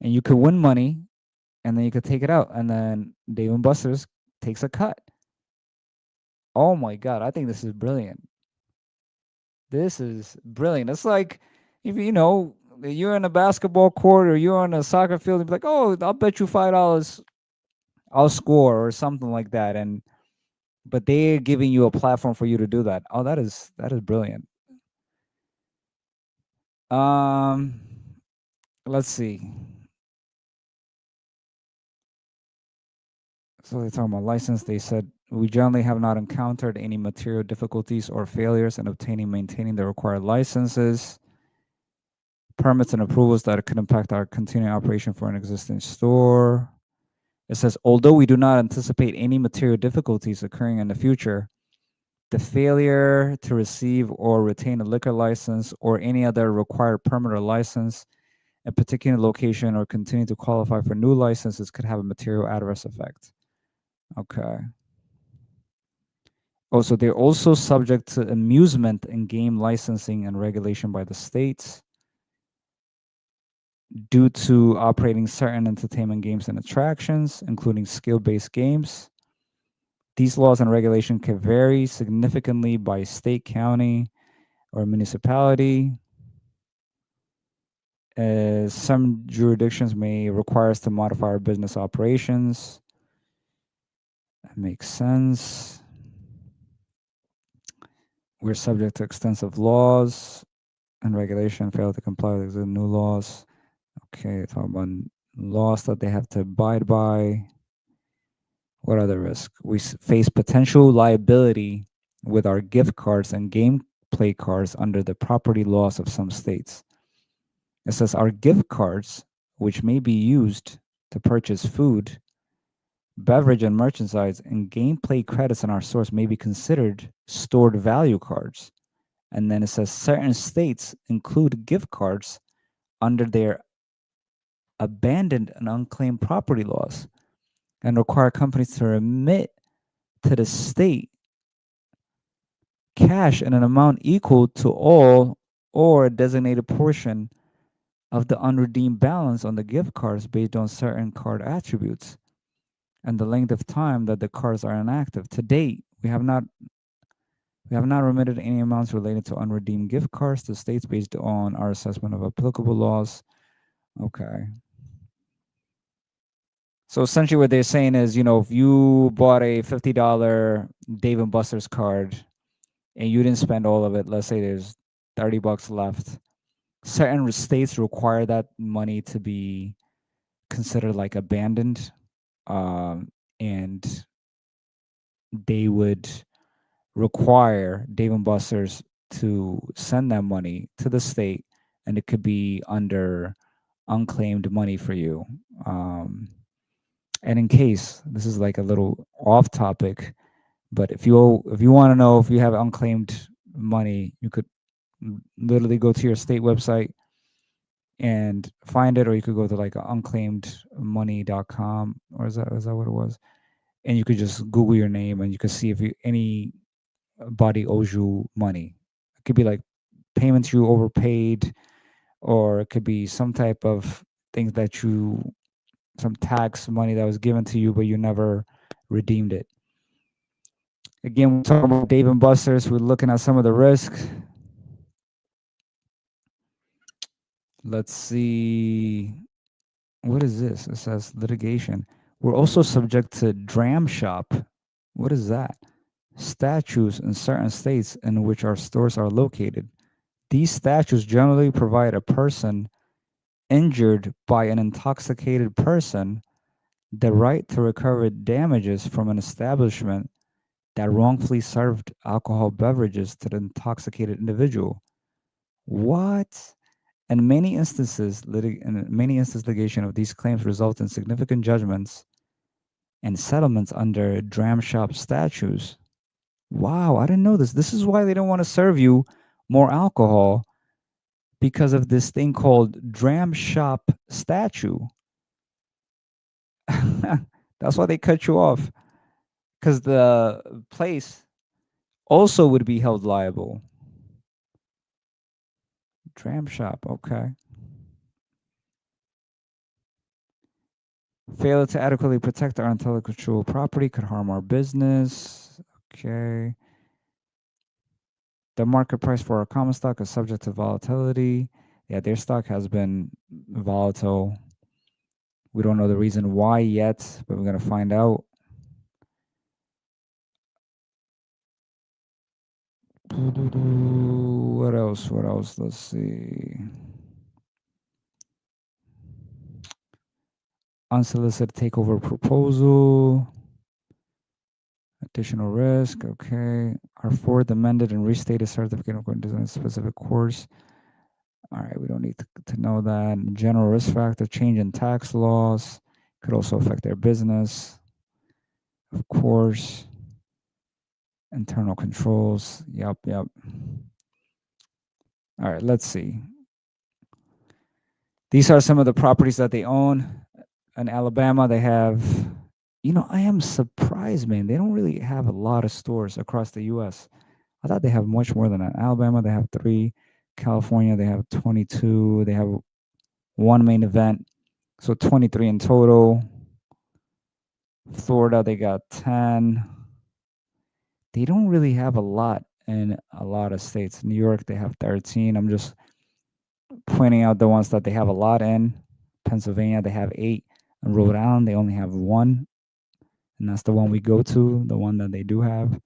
and you could win money and then you could take it out and then Dave and Buster's takes a cut. Oh my God, I think this is brilliant. This is brilliant. It's like if you're in a basketball court or you're on a soccer field and be like, oh, I'll bet you $5 I'll score or something like that. And but they're giving you a platform for you to do that. Oh, that is brilliant. Um, let's see. So they're talking about license. They said we generally have not encountered any material difficulties or failures in obtaining, maintaining the required licenses, permits, and approvals that could impact our continuing operation for an existing store. It says, although we do not anticipate any material difficulties occurring in the future, the failure to receive or retain a liquor license or any other required permit or license A particular location or continue to qualify for new licenses could have a material adverse effect. Okay. Also, they're also subject to amusement and game licensing and regulation by the states due to operating certain entertainment games and attractions, including skill based games. These laws and regulation can vary significantly by state, county, or municipality. Some jurisdictions may require us to modify our business operations. That makes sense. We're subject to extensive laws and regulation, fail to comply with the new laws. Okay, talk about laws that they have to abide by. What other risk? We face potential liability with our gift cards and gameplay cards under the property laws of some states. It says our gift cards, which may be used to purchase food, beverage, and merchandise, and gameplay credits in our stores may be considered stored value cards. And then it says certain states include gift cards under their abandoned and unclaimed property laws and require companies to remit to the state cash in an amount equal to all or a designated portion of the unredeemed balance on the gift cards based on certain card attributes and the length of time that the cards are inactive. To date, we have not remitted any amounts related to unredeemed gift cards to states based on our assessment of applicable laws. Okay. So essentially what they're saying is, if you bought a $50 Dave and Buster's card and you didn't spend all of it, let's say there's $30 left, certain states require that money to be considered like abandoned, and they would require Dave and Buster's to send that money to the state, and it could be under unclaimed money for you. And in case this is like a little off topic, but if you want to know if you have unclaimed money, you could literally go to your state website and find it, or you could go to like unclaimedmoney.com, or is that what it was? And you could just Google your name and you could see if anybody owes you money. It could be like payments you overpaid, or it could be some type of things that some tax money that was given to you, but you never redeemed it. Again, we're talking about Dave and Buster's. We're looking at some of the risk. Let's see. What is this? It says litigation. We're also subject to dram shop. What is that? Statutes in certain states in which our stores are located. These statutes generally provide a person injured by an intoxicated person the right to recover damages from an establishment that wrongfully served alcohol beverages to the intoxicated individual. What? In many instances, litigation of these claims result in significant judgments and settlements under dram shop statutes. Wow, I didn't know this. This is why they don't want to serve you more alcohol, because of this thing called dram shop statute. That's why they cut you off, because the place also would be held liable. Dram shop, okay. Failure to adequately protect our intellectual property could harm our business. Okay. The market price for our common stock is subject to volatility. Yeah, their stock has been volatile. We don't know the reason why yet, but we're going to find out. What else? What else? Let's see. Unsolicited takeover proposal. Additional risk. Okay. Our fourth amended and restated certificate according to a specific course. All right. We don't need to know that. General risk factor, change in tax laws could also affect their business. Of course. Internal controls. Yep. All right. Let's see. These are some of the properties that they own. In Alabama, they have, I am surprised, man. They don't really have a lot of stores across the U.S. I thought they have much more than that. Alabama, they have three. California, they have 22. They have one main event. So 23 in total. Florida, they got 10. They don't really have a lot in a lot of states. New York, they have 13. I'm just pointing out the ones that they have a lot in. Pennsylvania, they have 8. In Rhode Island, they only have 1. And that's the one we go to, the one that they do have.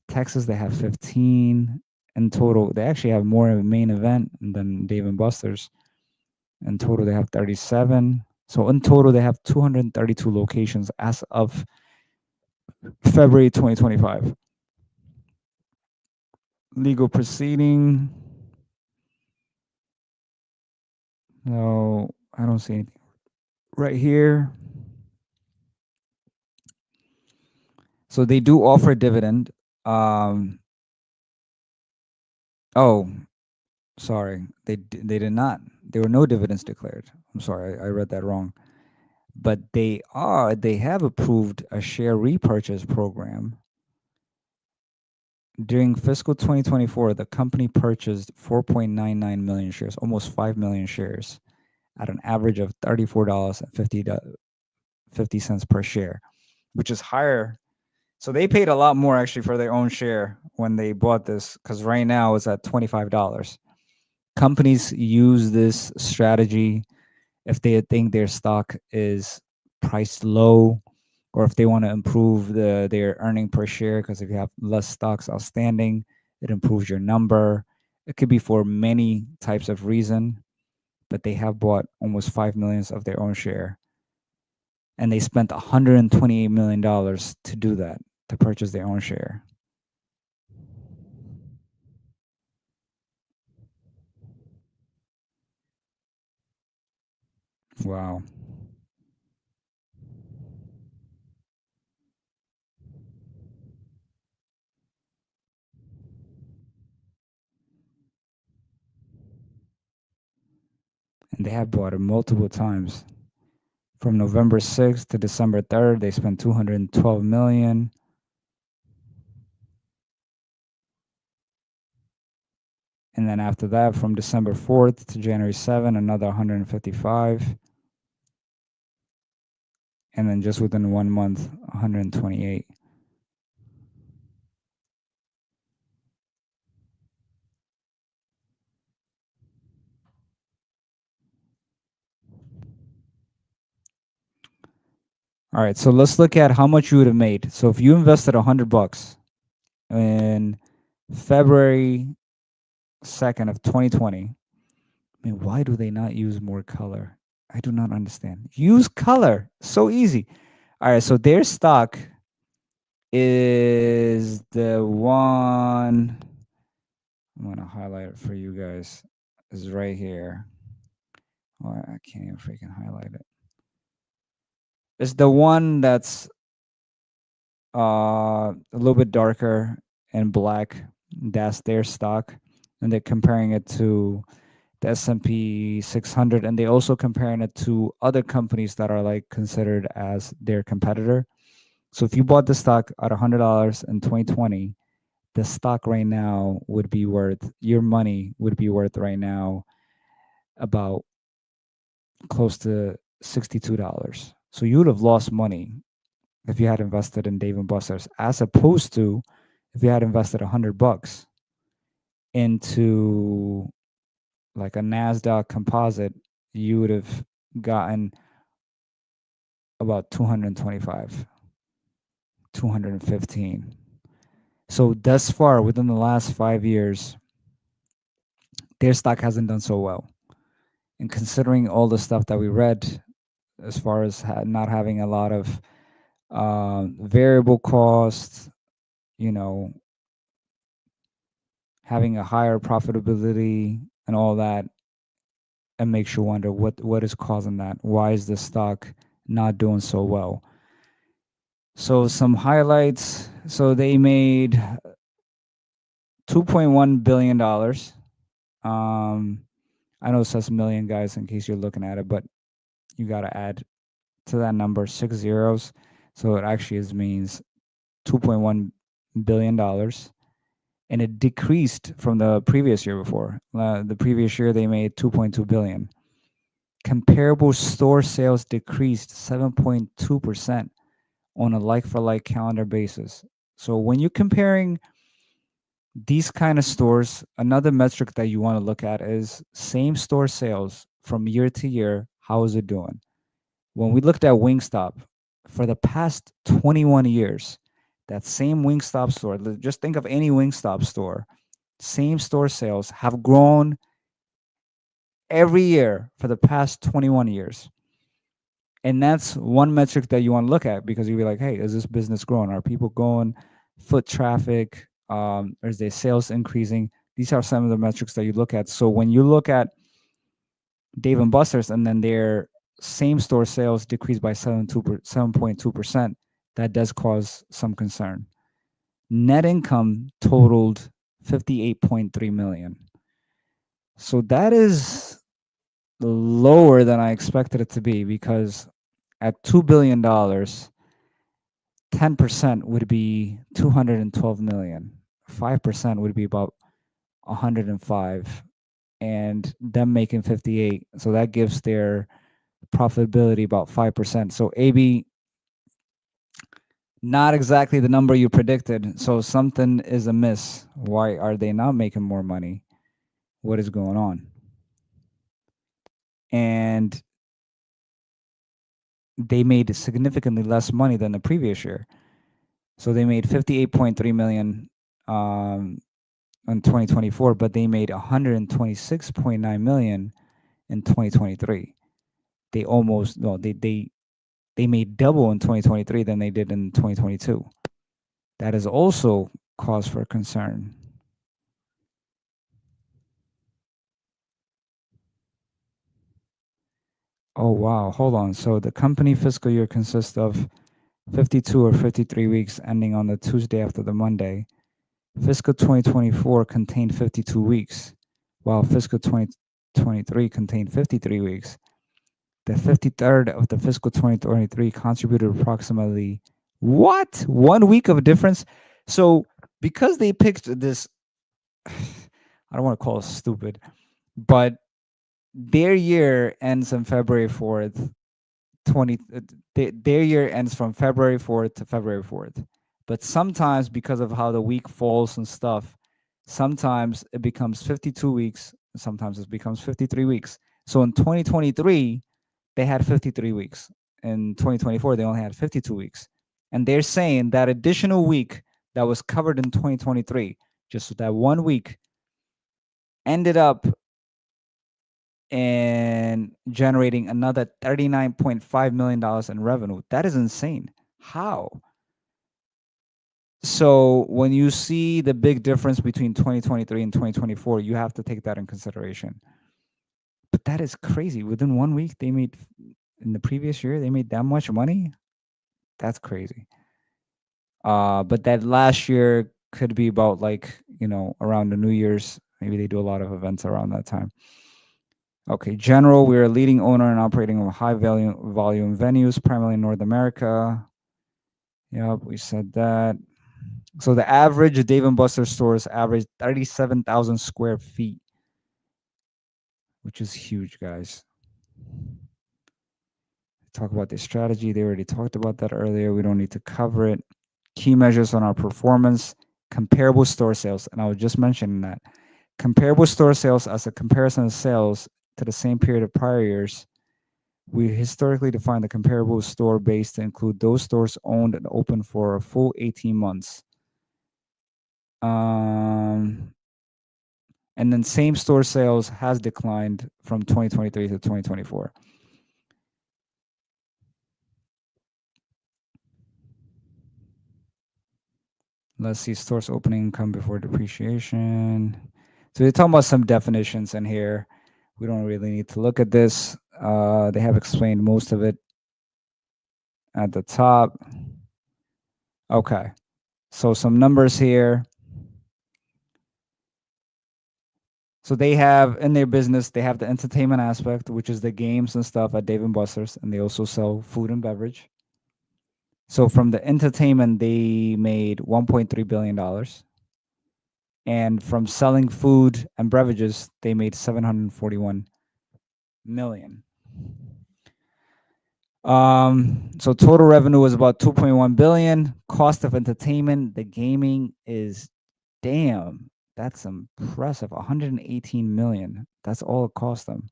Texas, they have 15 in total. They actually have more of a main event than Dave and Buster's. In total, they have 37. So in total, they have 232 locations as of February 2025. Legal proceeding. No, I don't see anything. Right here. So they do offer a dividend. Um, oh, sorry. They did not. There were no dividends declared. I'm sorry. I read that wrong. But they have approved a share repurchase program. During fiscal 2024, the company purchased 4.99 million shares, almost 5 million shares, at an average of $34.50 per share, which is higher. So they paid a lot more actually for their own share when they bought this, because right now it's at $25. Companies use this strategy if they think their stock is priced low, or if they want to improve their earning per share, because if you have less stocks outstanding, it improves your number. It could be for many types of reason, but they have bought almost 5 millions of their own share, and they spent $128 million to do that, to purchase their own share. Wow. And they have bought it multiple times. From November 6th to December 3rd, they spent 212 million. And then after that, from December 4th to January 7th, another 155. And then just within 1 month, 128. All right, so let's look at how much you would have made. So if you invested $100 in February 2nd of 2020, I mean, why do they not use more color? I do not understand. Use color. So easy. All right, so their stock is the one. I'm going to highlight it for you guys. Is right here. Oh, I can't even freaking highlight it. It's the one that's a little bit darker and black. That's their stock, and they're comparing it to the S&P 600, and they also comparing it to other companies that are like considered as their competitor. So if you bought the stock at $100 in 2020, the stock right now would be worth, your money would be worth right now about close to $62. So you would have lost money if you had invested in Dave and Buster's, as opposed to if you had invested $100 into like a Nasdaq composite, you would have gotten about 225, 215. So thus far, within the last 5 years, their stock hasn't done so well. And considering all the stuff that we read, as far as not having a lot of variable costs, you know, having a higher profitability and all that, it makes you wonder what is causing that. Why is the stock not doing so well? So some highlights. So they made $2.1 billion. I know it says million, guys, in case you're looking at it, but you got to add to that number six zeros. So it actually means $2.1 billion, and it decreased from the previous year before. The previous year they made 2.2 billion. Comparable store sales decreased 7.2% on a like for like calendar basis. So when you're comparing these kind of stores, another metric that you want to look at is same store sales from year to year. How is it doing? When we looked at Wingstop for the past 21 years, that same Wingstop store, just think of any Wingstop store, same store sales have grown every year for the past 21 years. And that's one metric that you want to look at because you'll be like, hey, is this business growing? Are people going? Foot traffic? Or is their sales increasing? These are some of the metrics that you look at. So when you look at Dave and Buster's and then their same store sales decreased by 7.2%, that does cause some concern. Net income totaled 58.3 million. So that is lower than I expected it to be because at $2 billion, 10% would be 212 million. 5% would be about 105, and them making 58. So that gives their profitability about 5%. So AB, not exactly the number you predicted. So something is amiss. Why are they not making more money? What is going on? And they made significantly less money than the previous year. So they made 58.3 million in 2024, but they made 126.9 million in 2023. They almost no, they made double in 2023 than they did in 2022. That is also cause for concern. Oh wow, hold on. So the company fiscal year consists of 52 or 53 weeks ending on the Tuesday after the Monday. Fiscal 2024 contained 52 weeks, while fiscal 2023 contained 53 weeks. The 53rd of the fiscal 2023 contributed approximately what? 1 week of difference. So because they picked this, I don't want to call it stupid, but their year ends on February 4th, 20 their year ends from February 4th to February 4th. But sometimes because of how the week falls and stuff, sometimes it becomes 52 weeks, sometimes it becomes 53 weeks. So in 2023, they had 53 weeks. In 2024, they only had 52 weeks. And they're saying that additional week that was covered in 2023, just that 1 week, ended up in generating another $39.5 million in revenue. That is insane. How? So when you see the big difference between 2023 and 2024, you have to take that in consideration. But that is crazy. Within 1 week, they made, in the previous year, they made that much money. That's crazy. But that last year could be about like, around the New Year's. Maybe they do a lot of events around that time. Okay, general, we're a leading owner and operating of high volume venues, primarily in North America. Yep, we said that. So the average Dave and Buster's stores average 37,000 square feet, which is huge, guys. Talk about their strategy. They already talked about that earlier. We don't need to cover it. Key measures on our performance, comparable store sales. And I was just mentioning that. Comparable store sales as a comparison of sales to the same period of prior years. We historically define the comparable store base to include those stores owned and open for a full 18 months. And then same store sales has declined from 2023 to 2024. Let's see, stores opening income before depreciation. So they're talking about some definitions in here. We don't really need to look at this. They have explained most of it at the top. Okay, so some numbers here. So they have in their business, they have the entertainment aspect, which is the games and stuff at Dave and Buster's, and they also sell food and beverage. So from the entertainment, they made $1.3 billion, and from selling food and beverages, they made 741 million. So total revenue was about 2.1 billion. Cost of entertainment, the gaming is damn. That's impressive. 118 million. That's all it cost them.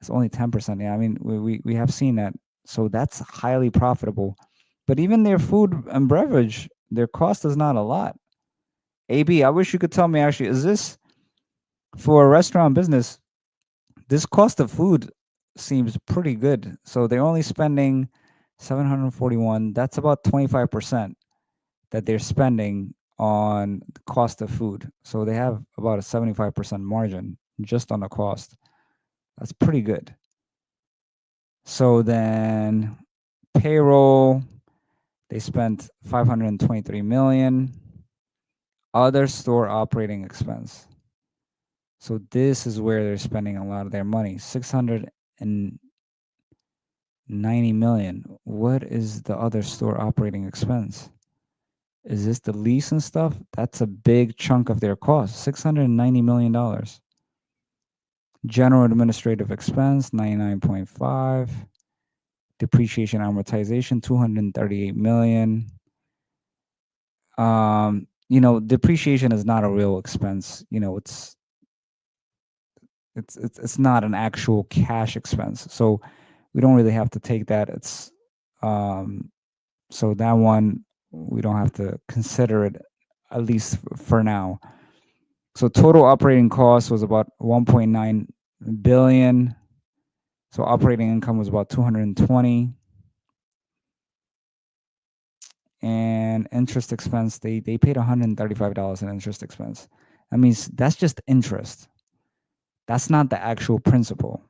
It's only 10%. Yeah, I mean, we have seen that. So that's highly profitable. But even their food and beverage, their cost is not a lot. AB, I wish you could tell me actually, is this for a restaurant business? This cost of food seems pretty good. So they're only spending 741. That's about 25% that they're spending on the cost of food. So they have about a 75% margin just on the cost. That's pretty good. So then payroll, they spent 523 million. Other store operating expense. So this is where they're spending a lot of their money. 690 million. What is the other store operating expense? Is this the lease and stuff? That's a big chunk of their cost. $690 million. General administrative expense, 99.5. Depreciation amortization, 238 million. Depreciation is not a real expense. It's not an actual cash expense. So we don't really have to take that. It's so that one we don't have to consider it, at least for now. So total operating cost was about 1.9 billion. So operating income was about 220. And interest expense, they paid $135 in interest expense. That means that's just interest. That's not the actual principal.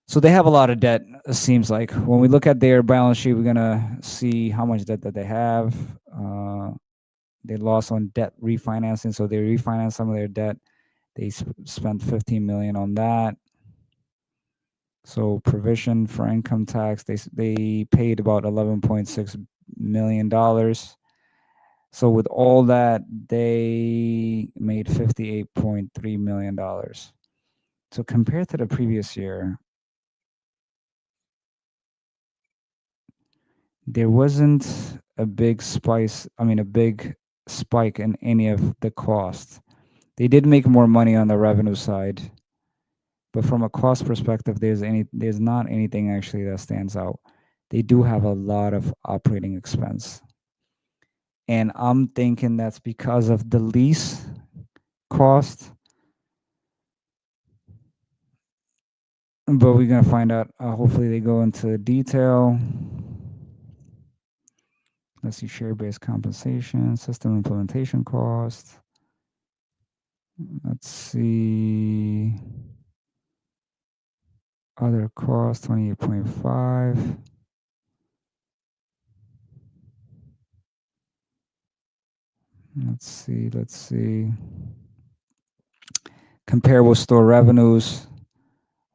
So they have a lot of debt, it seems like. When we look at their balance sheet, we're going to see how much debt that they have. They lost on debt refinancing, so they refinanced some of their debt. They spent 15 million on that. So provision for income tax, they paid about 11.6 million dollars. So with all that, they made 58.3 million dollars. So compared to the previous year, there wasn't a big spice. I mean, a big spike in any of the cost. They did make more money on the revenue side, but from a cost perspective, there's not anything actually that stands out. They do have a lot of operating expense, and I'm thinking that's because of the lease cost. But we're gonna find out. Hopefully, they go into detail. Let's see, share-based compensation, system implementation cost. Let's see. Other cost, 28.5. Let's see. Comparable store revenues,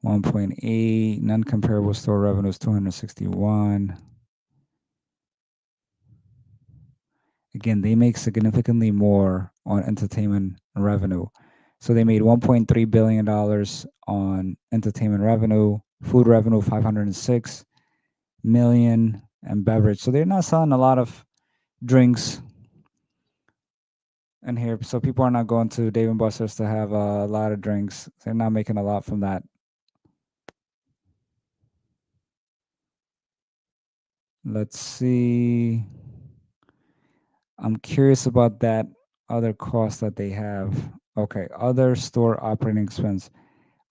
1.8. Non-comparable store revenues, 261. Again, they make significantly more on entertainment revenue. So they made $1.3 billion on entertainment revenue, food revenue, 506 million, and beverage. So they're not selling a lot of drinks in here. So people are not going to Dave and Buster's to have a lot of drinks. They're not making a lot from that. Let's see. I'm curious about that other cost that they have. Okay, other store operating expense.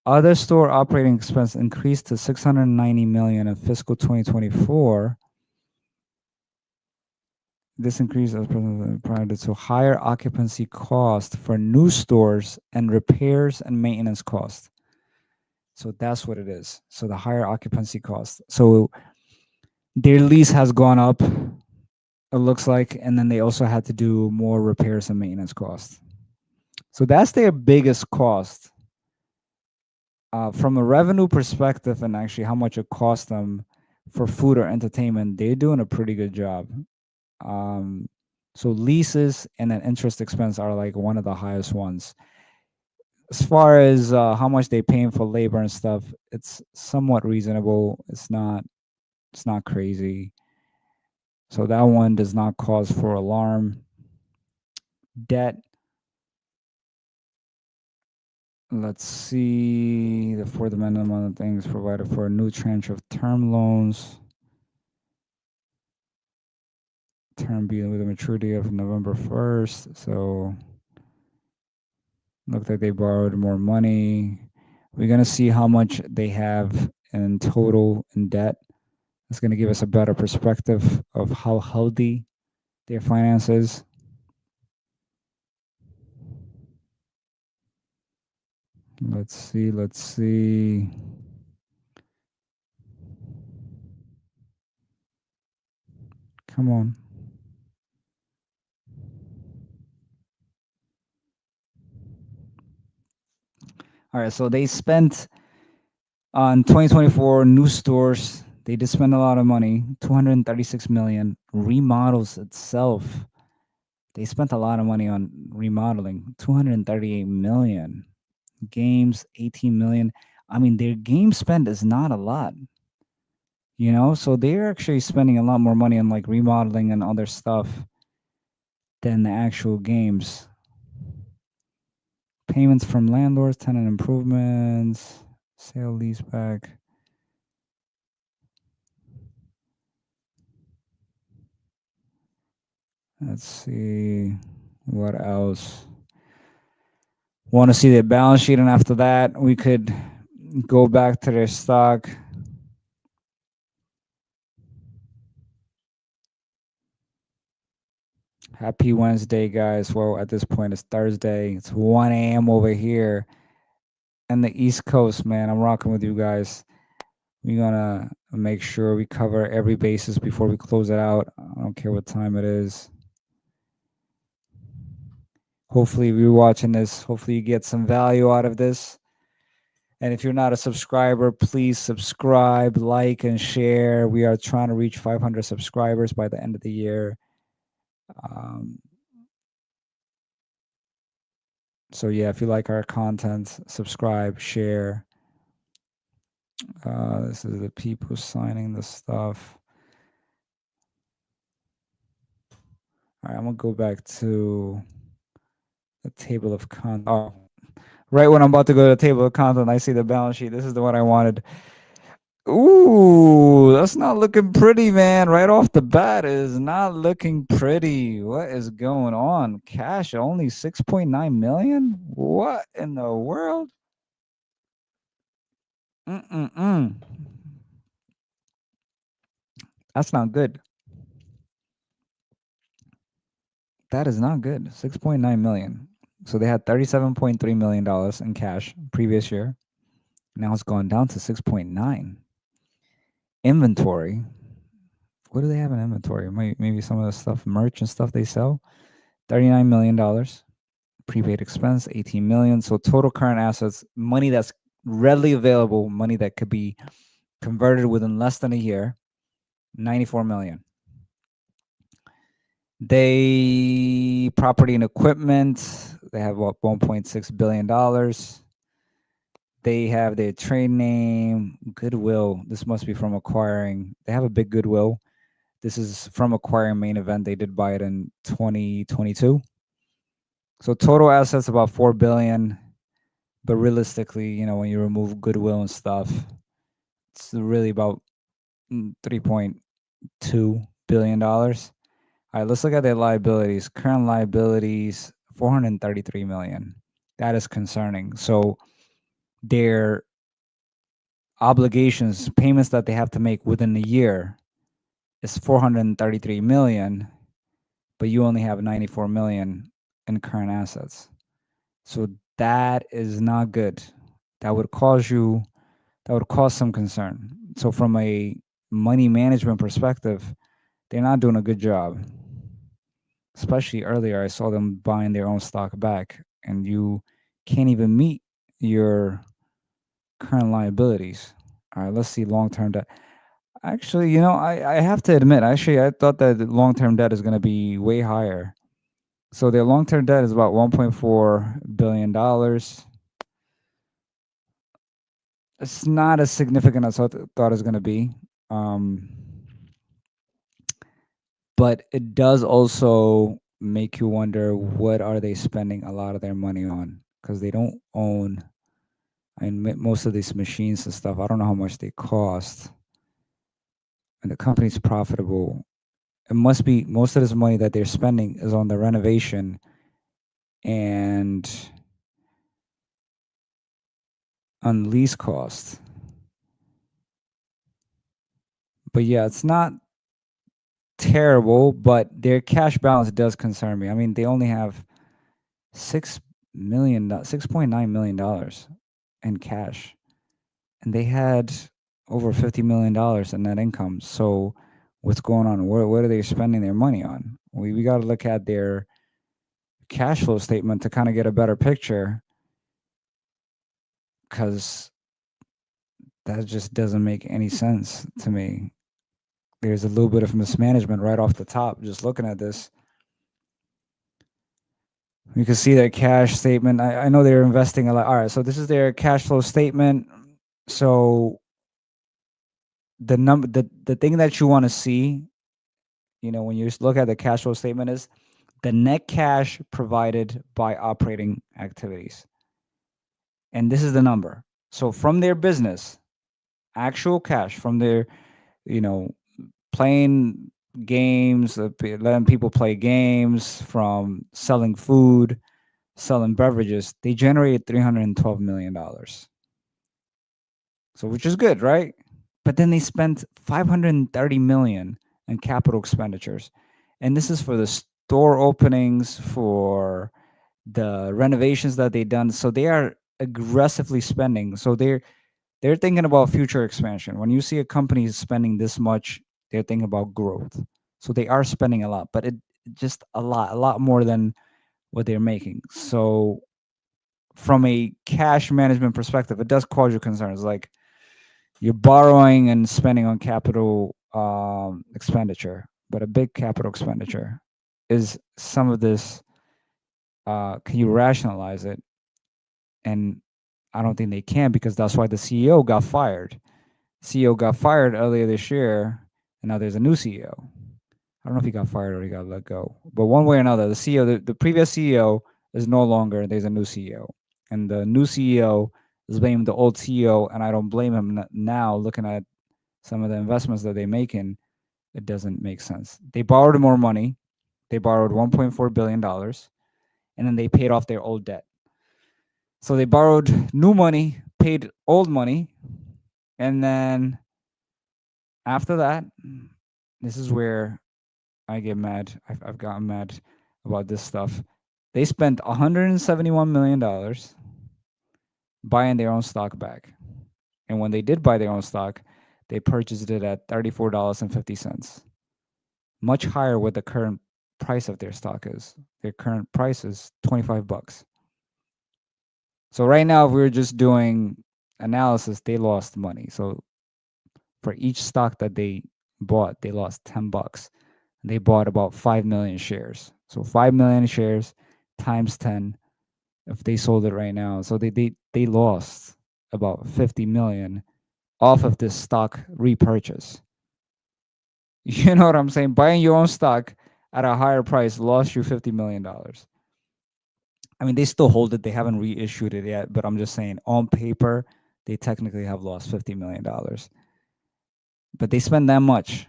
Other store operating expense increased to 690 million in fiscal 2024. This increase is prior to higher occupancy cost for new stores and repairs and maintenance cost. So that's what it is. So the higher occupancy cost. So their lease has gone up, it looks like, and then they also had to do more repairs and maintenance costs. So that's their biggest cost. From a revenue perspective and actually how much it costs them for food or entertainment, they're doing a pretty good job. Um, so leases and then interest expense are like one of the highest ones. As far as how much they paying for labor and stuff, it's somewhat reasonable. It's not crazy. So that one does not cause for alarm. Debt. Let's see the fourth amendment on the things provided for a new tranche of term loans. Term being with a maturity of November 1st. So looked like they borrowed more money. We're gonna see how much they have in total in debt. It's gonna give us a better perspective of how healthy their finances. Let's see. Let's see. Come on. All right. So they spent on 2024 new stores. They did spend a lot of money, 236 million. Remodels itself, they spent a lot of money on remodeling, 238 million. Games, 18 million. I mean, their game spend is not a lot, so they're actually spending a lot more money on like remodeling and other stuff than the actual games. Payments from landlords, tenant improvements, sale leaseback. Let's see what else. Want to see their balance sheet, and after that, we could go back to their stock. Happy Wednesday, guys. Well, at this point, it's Thursday. It's 1 a.m. over here in the East Coast, man. I'm rocking with you guys. We're gonna make sure we cover every basis before we close it out. I don't care what time it is. Hopefully, if you're watching this, hopefully you get some value out of this. And if you're not a subscriber, please subscribe, like, and share. We are trying to reach 500 subscribers by the end of the year. Um, so yeah, if you like our content, subscribe, share. This is the people signing the stuff. All right, I'm gonna go back to the table of content. Oh, right when I'm about to go to the table of content, I see the balance sheet. This is the one I wanted. Ooh, that's not looking pretty, man. Right off the bat, it is not looking pretty. What is going on? Cash only 6.9 million? What in the world? Mm-mm-mm. That's not good. That is not good. 6.9 million. So they had $37.3 million in cash previous year. Now it's gone down to 6.9. Inventory. What do they have in inventory? Maybe some of the stuff, merch and stuff they sell. $39 million. Prepaid expense, 18 million. So total current assets, money that's readily available, money that could be converted within less than a year, 94 million. They property and equipment, they have what, $1.6 billion. They have their trade name, goodwill. This must be from acquiring. They have a big goodwill. This is from acquiring Main Event. They did buy it in 2022. So total assets about 4 billion. But realistically, when you remove goodwill and stuff, it's really about $3.2 billion. All right, let's look at their liabilities. Current liabilities, 433 million. That is concerning. So their obligations, payments that they have to make within a year is 433 million, but you only have 94 million in current assets. So that is not good. That would cause some concern. So from a money management perspective, they're not doing a good job. Especially earlier, I saw them buying their own stock back, and you can't even meet your current liabilities. All right, let's see long term debt. Actually, I have to admit, actually, I thought that long term debt is going to be way higher. So their long term debt is about $1.4 billion. It's not as significant as I thought it was going to be. Um, but it does also make you wonder, what are they spending a lot of their money on, because they don't own, and most of these machines and stuff, I don't know how much they cost, and the company's profitable. It must be most of this money that they're spending is on the renovation and on lease costs. But yeah, it's not terrible, but their cash balance does concern me. I mean, they only have 6.9 million dollars in cash, and they had over $50 million in net income. So what's going on? What are they spending their money on? We got to look at their cash flow statement to kind of get a better picture, because that just doesn't make any sense to me. There's a little bit of mismanagement right off the top. Just looking at this, you can see their cash statement. I know they're investing a lot. All right, so this is their cash flow statement. So the thing that you want to see, when you look at the cash flow statement, is the net cash provided by operating activities. And this is the number. So from their business, actual cash from their, you know, playing games, letting people play games, from selling food, selling beverages, they generated $312 million. So, which is good, right? But then they spent 530 million in capital expenditures, and this is for the store openings, for the renovations that they done. So they are aggressively spending. So they're thinking about future expansion. When you see a company is spending this much, they're thinking about growth. So they are spending a lot, but it just a lot more than what they're making. So from a cash management perspective, it does cause you concerns. Like, you're borrowing and spending on capital expenditure, but a big capital expenditure is some of this. Can you rationalize it? And I don't think they can, because that's why the CEO got fired. CEO got fired earlier this year, and now there's a new CEO. I don't know if he got fired or he got let go, but one way or another, the CEO, the previous CEO is no longer. There's a new CEO, and the new CEO is blaming the old CEO, and I don't blame him now. Looking at some of the investments that they're making, it doesn't make sense. They borrowed more money. They borrowed $1.4 billion, and then they paid off their old debt. So they borrowed new money, paid old money, and then after that, this is where I get mad. I've gotten mad about this stuff. They spent $171 million buying their own stock back. And when they did buy their own stock, they purchased it at $34.50, much higher what the current price of their stock is. Their current price is $25. So right now, if we were just doing analysis, they lost money. So for each stock that they bought, they lost $10. They bought about 5 million shares. So 5 million shares times 10, if they sold it right now. So they lost about 50 million off of this stock repurchase. You know what I'm saying? Buying your own stock at a higher price lost you $50 million. I mean, they still hold it. They haven't reissued it yet, but I'm just saying, on paper, they technically have lost $50 million. But they spend that much.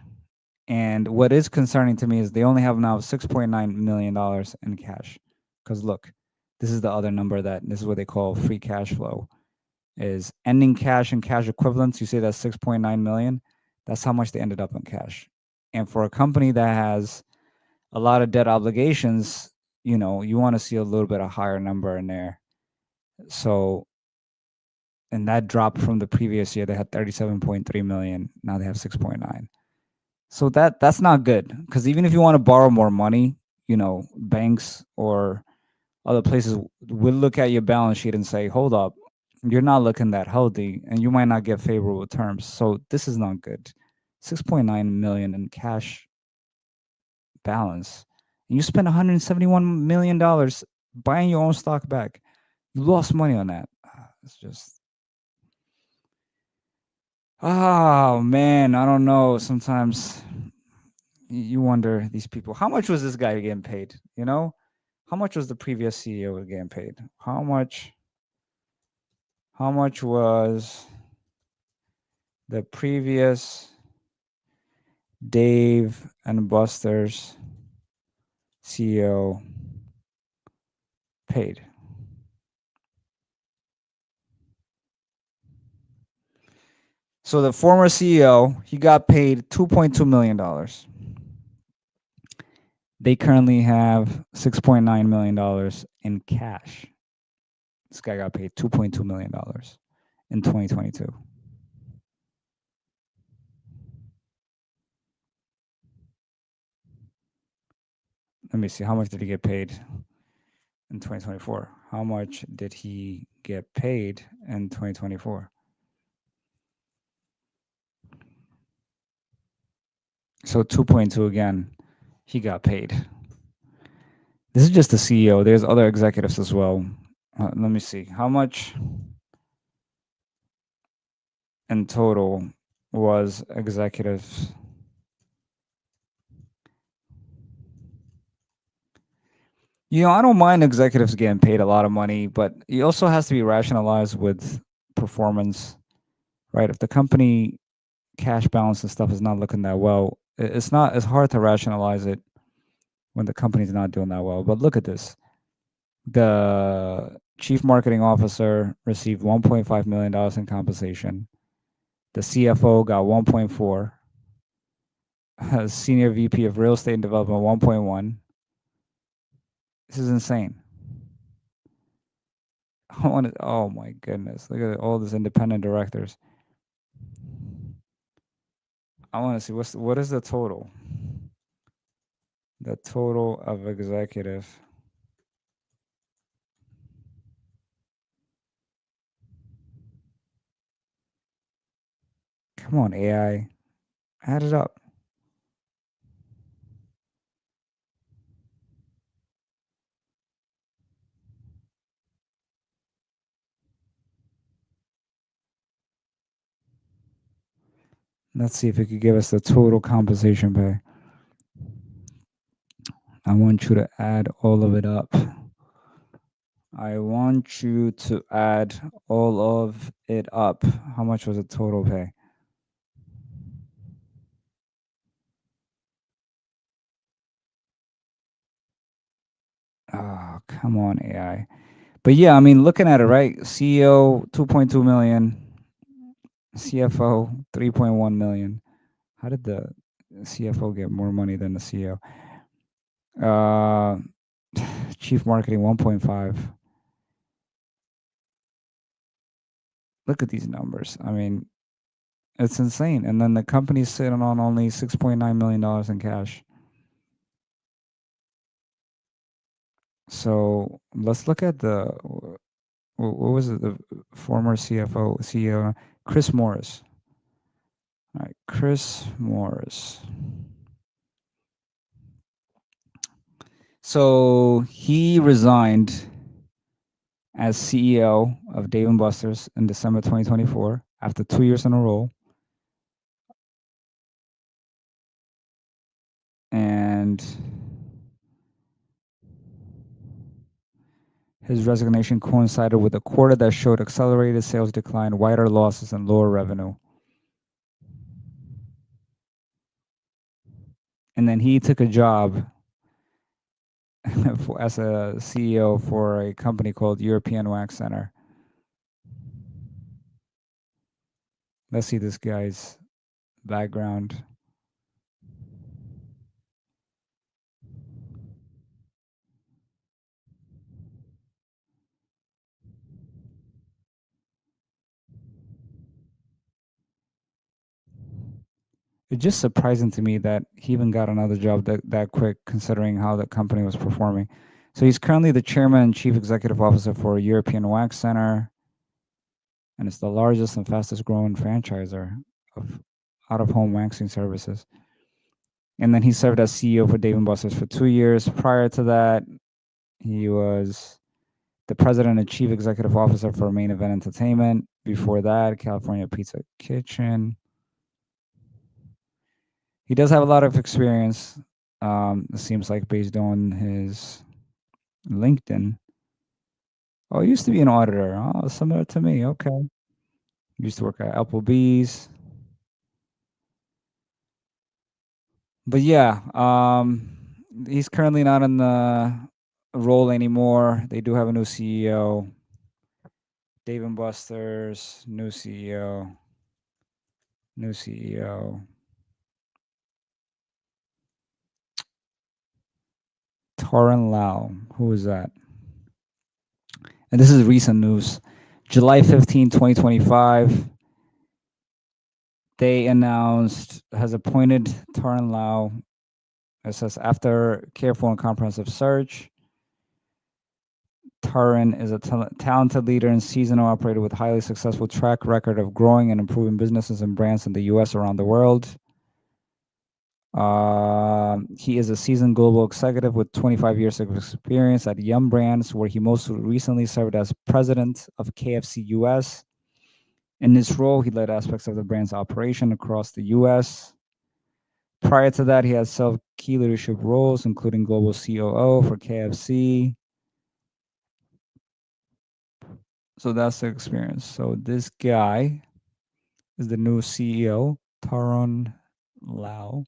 And what is concerning to me is they only have now $6.9 million in cash. Because look, this is the other number, that this is what they call free cash flow, is ending cash and cash equivalents. You say that's 6.9 million. That's how much they ended up in cash. And for a company that has a lot of debt obligations, you want to see a little bit of higher number in there. So, and that dropped from the previous year. They had 37.3 million. Now they have 6.9. So that's not good, because even if you want to borrow more money, banks or Other places will look at your balance sheet and say, hold up, you're not looking that healthy and you might not get favorable terms. So this is not good. 6.9 million in cash balance. And you spent 171 million dollars buying your own stock back. You lost money on that. It's just, oh man, I don't know. Sometimes you wonder, these people, how much was this guy getting paid? You know, how much was the previous CEO getting paid? How much was the previous Dave and Buster's CEO paid? So the former CEO, he got paid $2.2 million. They currently have $6.9 million in cash. This guy got paid $2.2 million in 2022. Let me see. How much did he get paid in 2024? How much did he get paid in 2024? So 2.2 again. He got paid. This is just the CEO. There's other executives as well. Let me see. How much in total was executives? I don't mind executives getting paid a lot of money, but it also has to be rationalized with performance, right? If the company cash balance and stuff is not looking that well, it's hard to rationalize it when the company's not doing that well. But look at this. The chief marketing officer received $1.5 million in compensation. The CFO got 1.4. Senior VP of real estate and development 1.1. This is insane. I want to, oh my goodness. Look at all these independent directors. I want to see what is the total? The total of executive. Come on, AI. Add it up. Let's see if it could give us the total compensation pay. I want you to add all of it up. I want you to add all of it up. How much was the total pay? Oh, come on, AI. But yeah, I mean, looking at it, right? CEO 2.2 million, CFO 3.1 million. How did the CFO get more money than the CEO? Uh, Chief marketing 1.5. Look at these numbers. I mean, it's insane. And then the company's sitting on only $6.9 million in cash. So let's look at what was it? The former CFO, CEO, Chris Morris. All right, Chris Morris. So he resigned as CEO of Dave and Buster's in December 2024 after 2 years in a row. And his resignation coincided with a quarter that showed accelerated sales decline, wider losses, and lower revenue. And then he took a job as a CEO for a company called European Wax Center. Let's see this guy's background. It's just surprising to me that he even got another job that quick, considering how the company was performing. So he's currently the chairman and chief executive officer for European Wax Center, and it's the largest and fastest growing franchisor of out of home waxing services. And then he served as CEO for Dave& Buster's for 2 years. Prior to that, he was the president and chief executive officer for Main Event Entertainment. Before that, California Pizza Kitchen. He does have a lot of experience. It seems like based on his LinkedIn. Oh, he used to be an auditor. Oh, similar to me. Okay. Used to work at Applebee's. But yeah, he's currently not in the role anymore. They do have a new CEO, Dave and Buster's, new CEO, new CEO, Torren Lau. Who is that? And this is recent news. July 15, 2025, they announced, has appointed Torren Lau. It says, after careful and comprehensive search, Taran is a talented leader and seasonal operator with highly successful track record of growing and improving businesses and brands in the U.S. around the world. He is a seasoned global executive with 25 years of experience at Yum Brands, where he most recently served as president of KFC US. In this role, he led aspects of the brand's operation across the US. Prior to that, he has held key leadership roles, including global COO for KFC. So that's the experience. So this guy is the new CEO, Taron Lau.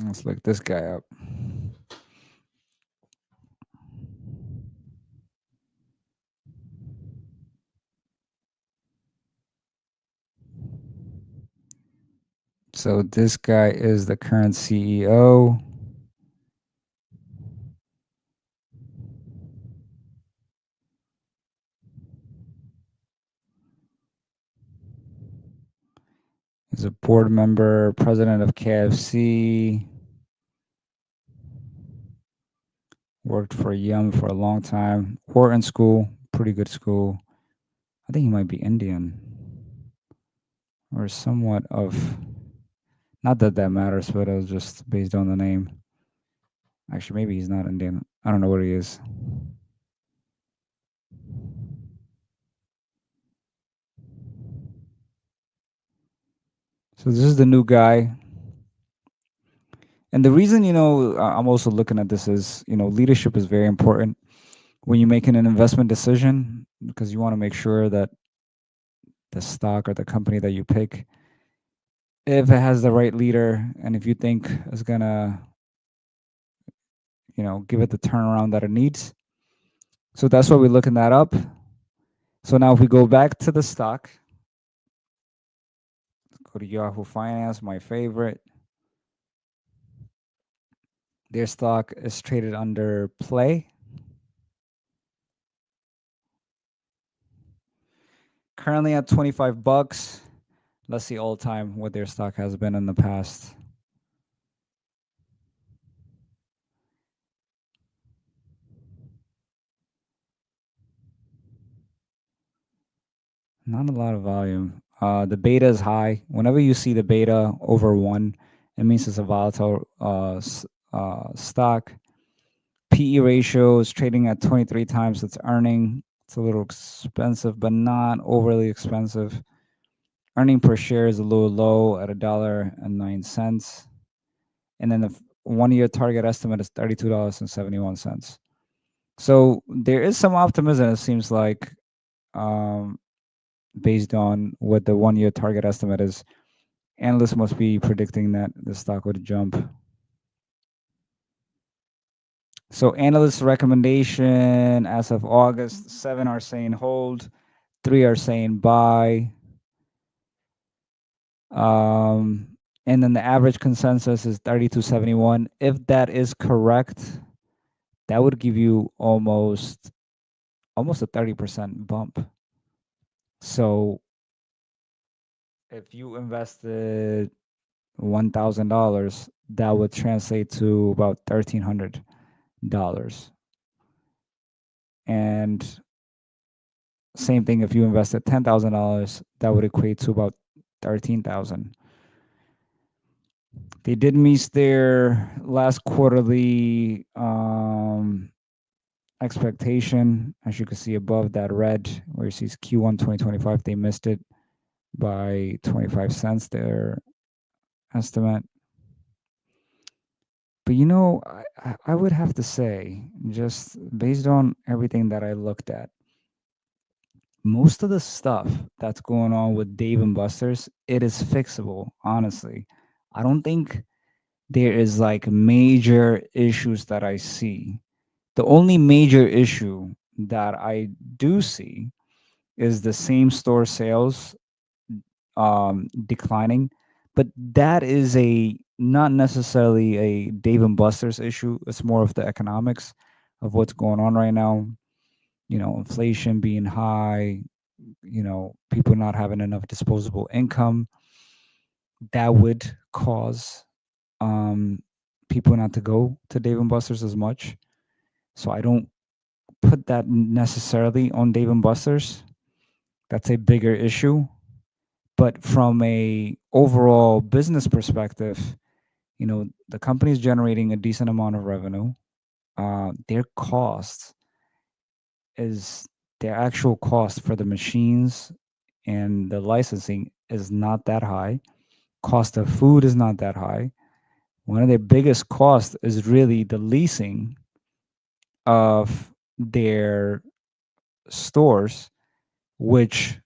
Let's look this guy up. So this guy is the current CEO. He's a board member, president of KFC. Worked for Yum for a long time. Wharton School, pretty good school. I think he might be Indian or somewhat of. Not that that matters, but it was just based on the name. Actually, maybe he's not Indian. I don't know what he is. So this is the new guy. And the reason, I'm also looking at this is, leadership is very important when you're making an investment decision because you want to make sure that the stock or the company that you pick, if it has the right leader and if you think is going to, give it the turnaround that it needs. So that's why we're looking that up. So now if we go back to the stock, go to Yahoo Finance, my favorite. Their stock is traded under play. Currently at 25 bucks. Let's see all time what their stock has been in the past. Not a lot of volume. The beta is high. Whenever you see the beta over 1, it means it's a volatile stock. PE ratio is trading at 23 times its earning. It's a little expensive, but not overly expensive. Earning per share is a little low at $1.09. And then the 1-year target estimate is $32.71. So there is some optimism, it seems like, based on what the 1-year target estimate is. Analysts must be predicting that the stock would jump. So analysts' recommendation as of August, 7 are saying hold, 3 are saying buy. And then the average consensus is 32.71. If that is correct, that would give you almost a 30% bump. So if you invested $1,000, that would translate to about $1,300. And same thing if you invested $10,000, that would equate to about 13,000. They did miss their last quarterly expectation, as you can see above that red, where it says Q1 2025. They missed it by 25 cents. Their estimate. But I would have to say, just based on everything that I looked at, most of the stuff that's going on with Dave and Buster's, it is fixable, honestly. I don't think there is like major issues that I see. The only major issue that I do see is the same store sales declining, but that is a not necessarily a Dave and Buster's issue. It's more of the economics of what's going on right now. Inflation being high, people not having enough disposable income, that would cause um, people not to go to Dave and Buster's as much. So I don't put that necessarily on Dave and Buster's. That's a bigger issue. But from a overall business perspective, the company is generating a decent amount of revenue. Their cost is their actual cost for the machines and the licensing is not that high. Cost of food is not that high. One of their biggest costs is really the leasing of their stores, which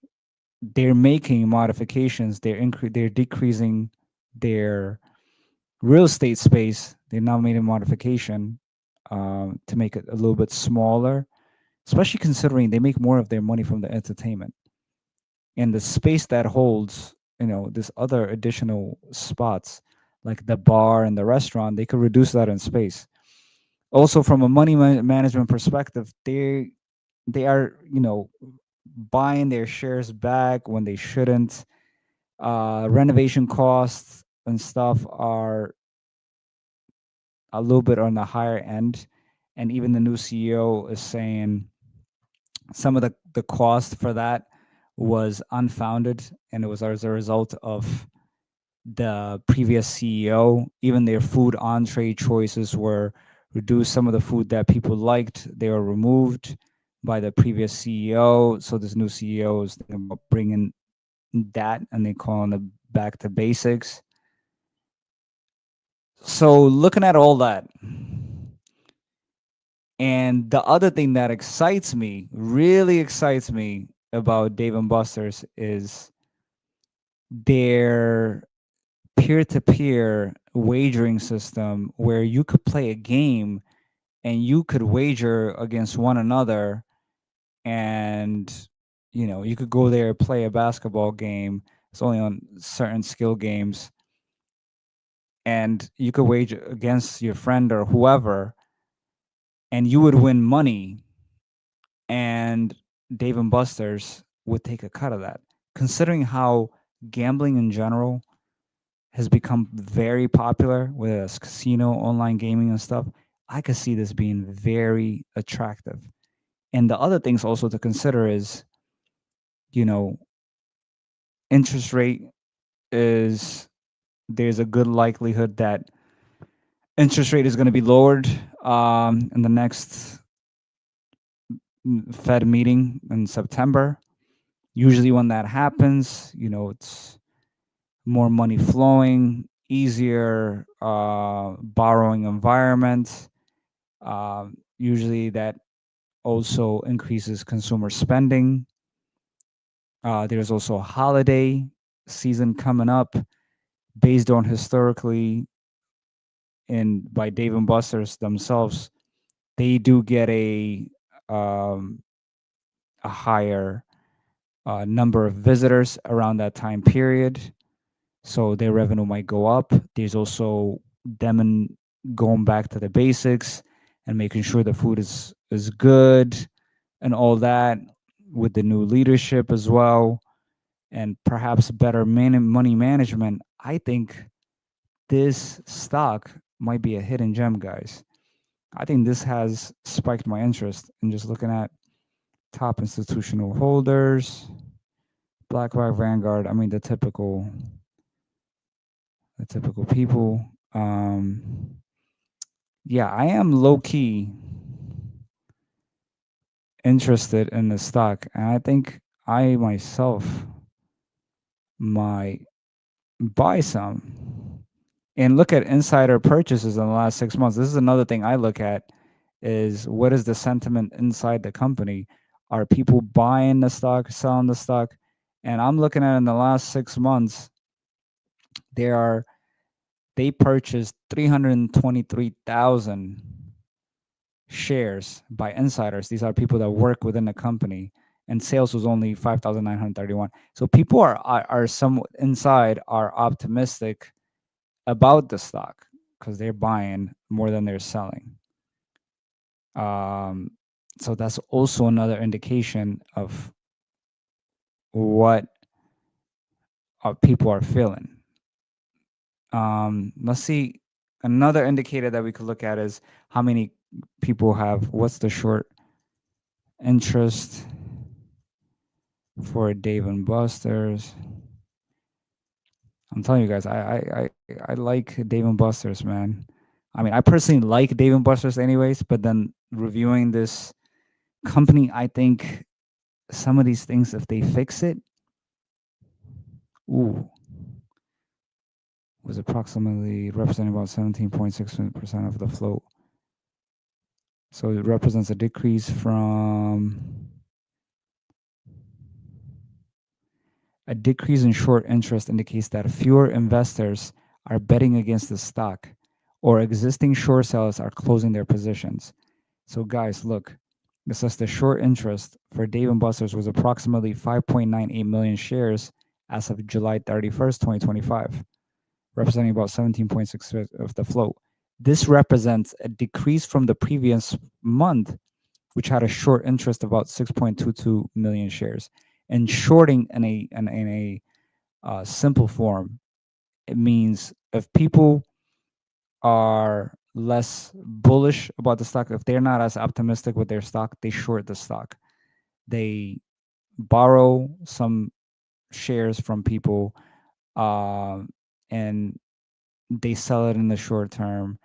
they're making modifications. They're decreasing their real estate space. They now made a modification to make it a little bit smaller, especially considering they make more of their money from the entertainment and the space that holds, this other additional spots like the bar and the restaurant. They could reduce that in space. Also, from a money management perspective, they are, buying their shares back when they shouldn't. Renovation costs and stuff are a little bit on the higher end, and even the new CEO is saying some of the cost for that was unfounded, and it was as a result of the previous CEO. Even their food entree choices were reduced. Some of the food that people liked, they were removed by the previous CEO. So this new CEO is thinking about bringing that, and they calling it back to basics. So looking at all that, and the other thing that excites me, really excites me about Dave and Buster's is their peer-to-peer wagering system where you could play a game and you could wager against one another, and you could go there, play a basketball game. It's only on certain skill games, and you could wager against your friend or whoever, and you would win money, and Dave and Buster's would take a cut of that. Considering how gambling in general has become very popular with casino, online gaming, and stuff, I could see this being very attractive. And the other things also to consider is, you know, interest rate is there's a good likelihood that interest rate is going to be lowered in the next Fed meeting in September. Usually, when that happens, it's more money flowing, easier borrowing environment. Usually, that also increases consumer spending. There's also a holiday season coming up based on historically and by Dave and Buster's themselves, they do get um, a higher number of visitors around that time period, so their revenue might go up. There's also them going back to the basics, and making sure the food is good and all that, with the new leadership as well, and perhaps better money management, I think this stock might be a hidden gem, guys. I think this has spiked my interest in just looking at top institutional holders, BlackRock, Vanguard. I mean, the typical people. Yeah, I am low key interested in the stock, and I think I myself might buy some. And look at insider purchases in the last 6 months. This is another thing I look at: is what is the sentiment inside the company? Are people buying the stock, selling the stock? And I'm looking at in the last 6 months, there are they purchased 323,000 shares by insiders. These are people that work within the company, and sales was only 5,931. So people are somewhat inside are optimistic about the stock because they're buying more than they're selling. Um, so that's also another indication of what people are feeling. Let's see. Another indicator that we could look at is how many people have what's the short interest for Dave and Buster's. I'm telling you guys, I like Dave and Buster's, man. I mean, I personally like Dave and Buster's anyways, but then reviewing this company, I think some of these things, if they fix it, ooh, was approximately representing about 17.6% of the float. So it represents a decrease from a decrease in short interest indicates that fewer investors are betting against the stock or existing short sellers are closing their positions. So guys, look, it says the short interest for Dave and Buster's was approximately 5.98 million shares as of July 31st, 2025, representing about 17.6% of the float. This represents a decrease from the previous month, which had a short interest of about 6.22 million shares. And shorting in a simple form, it means if people are less bullish about the stock, if they're not as optimistic with their stock, they short the stock. They borrow some shares from people, um, and they sell it in the short term.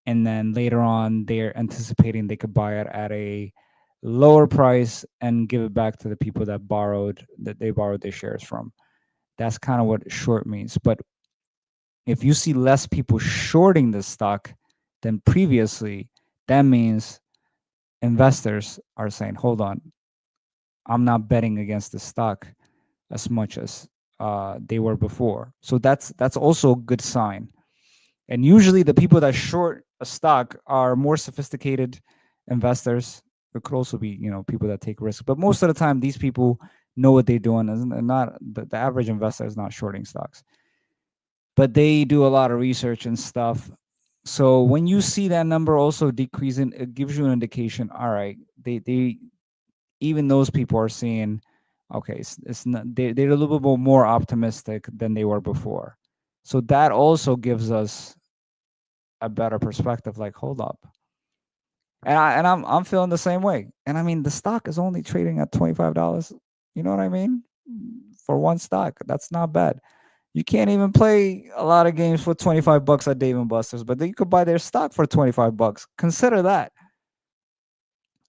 And then later on, they're anticipating they could buy it at a lower price and give it back to the people that they borrowed their shares from. That's kind of what short means. But if you see less people shorting the stock than previously, that means investors are saying, hold on, I'm not betting against the stock as much as they were before. So that's also a good sign. And usually the people that short a stock are more sophisticated investors. It could also be, people that take risks. But most of the time, these people know what they're doing. And not the average investor is not shorting stocks, but they do a lot of research and stuff. So when you see that number also decreasing, it gives you an indication. All right, they even those people are seeing, okay, it's not, they're a little bit more optimistic than they were before. So that also gives us a better perspective. Like, hold up, and I'm feeling the same way. And I mean, the stock is only trading at $25. You know what I mean? For one stock, that's not bad. You can't even play a lot of games for $25 at Dave and Buster's, but then you could buy their stock for $25. Consider that.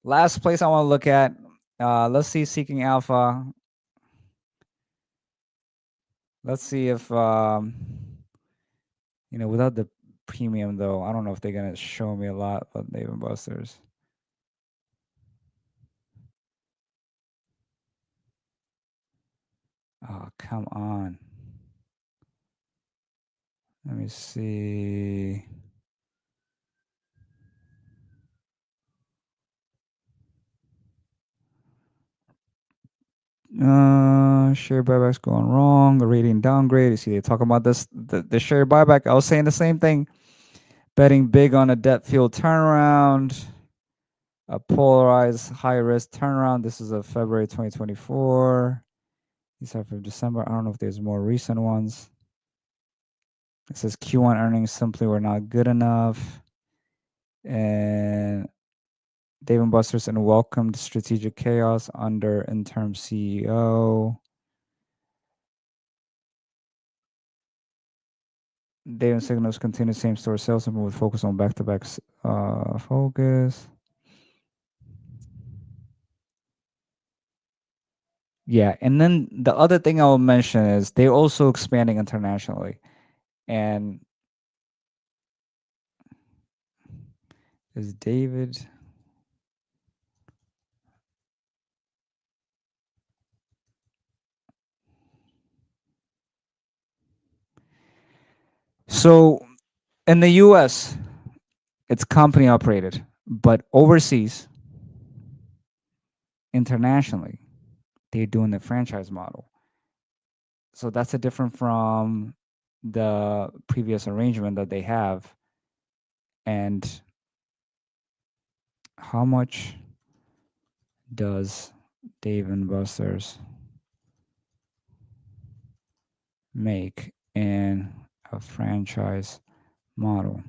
Last place I want to look at. Let's see, Seeking Alpha. Let's see if without the premium though, I don't know if they're gonna show me a lot of Dave and Buster's. Oh, come on. Let me see. Share buybacks going wrong. The rating downgrade. You see, they talk about this the share buyback. I was saying the same thing Betting big on a debt fuel turnaround, a polarized high risk turnaround. This is a February 2024. These are from December. I don't know if there's more recent ones. It says Q1 earnings simply were not good enough. And Dave and Buster's and welcomed strategic chaos under interim CEO. Dave and Signals continued same store sales and with focus on back to back focus. Yeah, and then the other thing I will mention is they're also expanding internationally. And is David so in the US, it's company operated, but overseas, internationally, they're doing the franchise model. So that's a different from the previous arrangement that they have. And how much does Dave and Buster's make in a franchise model?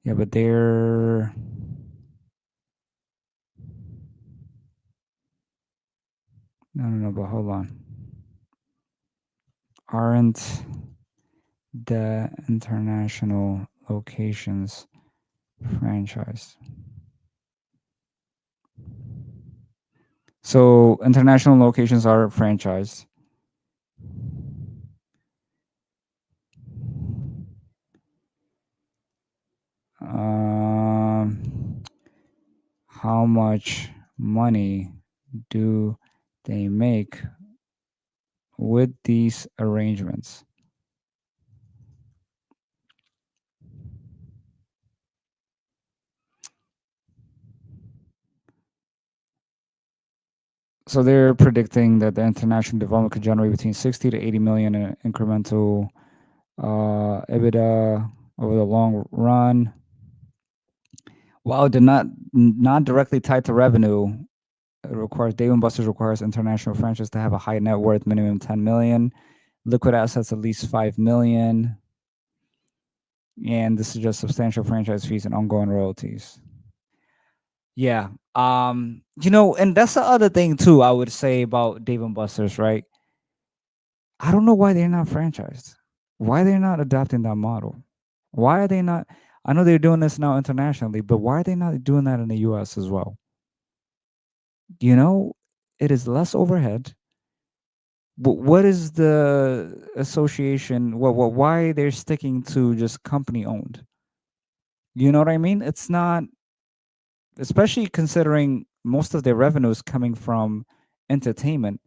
Yeah, but they're no, but hold on. Aren't the international locations franchised? So international locations are franchised. Um, how much money do they make with these arrangements? So they're predicting that the international development could generate between 60 to 80 million in incremental EBITDA over the long run. While they're not directly tied to revenue, it requires Dave and Buster's requires international franchise to have a high net worth, minimum 10 million, liquid assets at least 5 million, and this is just substantial franchise fees and ongoing royalties. Yeah. And that's the other thing too I would say about Dave and Buster's, right? I don't know why they're not franchised. Why they're not adopting that model? Why are they not? I know they're doing this now internationally, but why are they not doing that in the US as well? You know, it is less overhead. But what is the association? Why they're sticking to just company owned? You know what I mean? It's not, especially considering most of their revenue is coming from entertainment.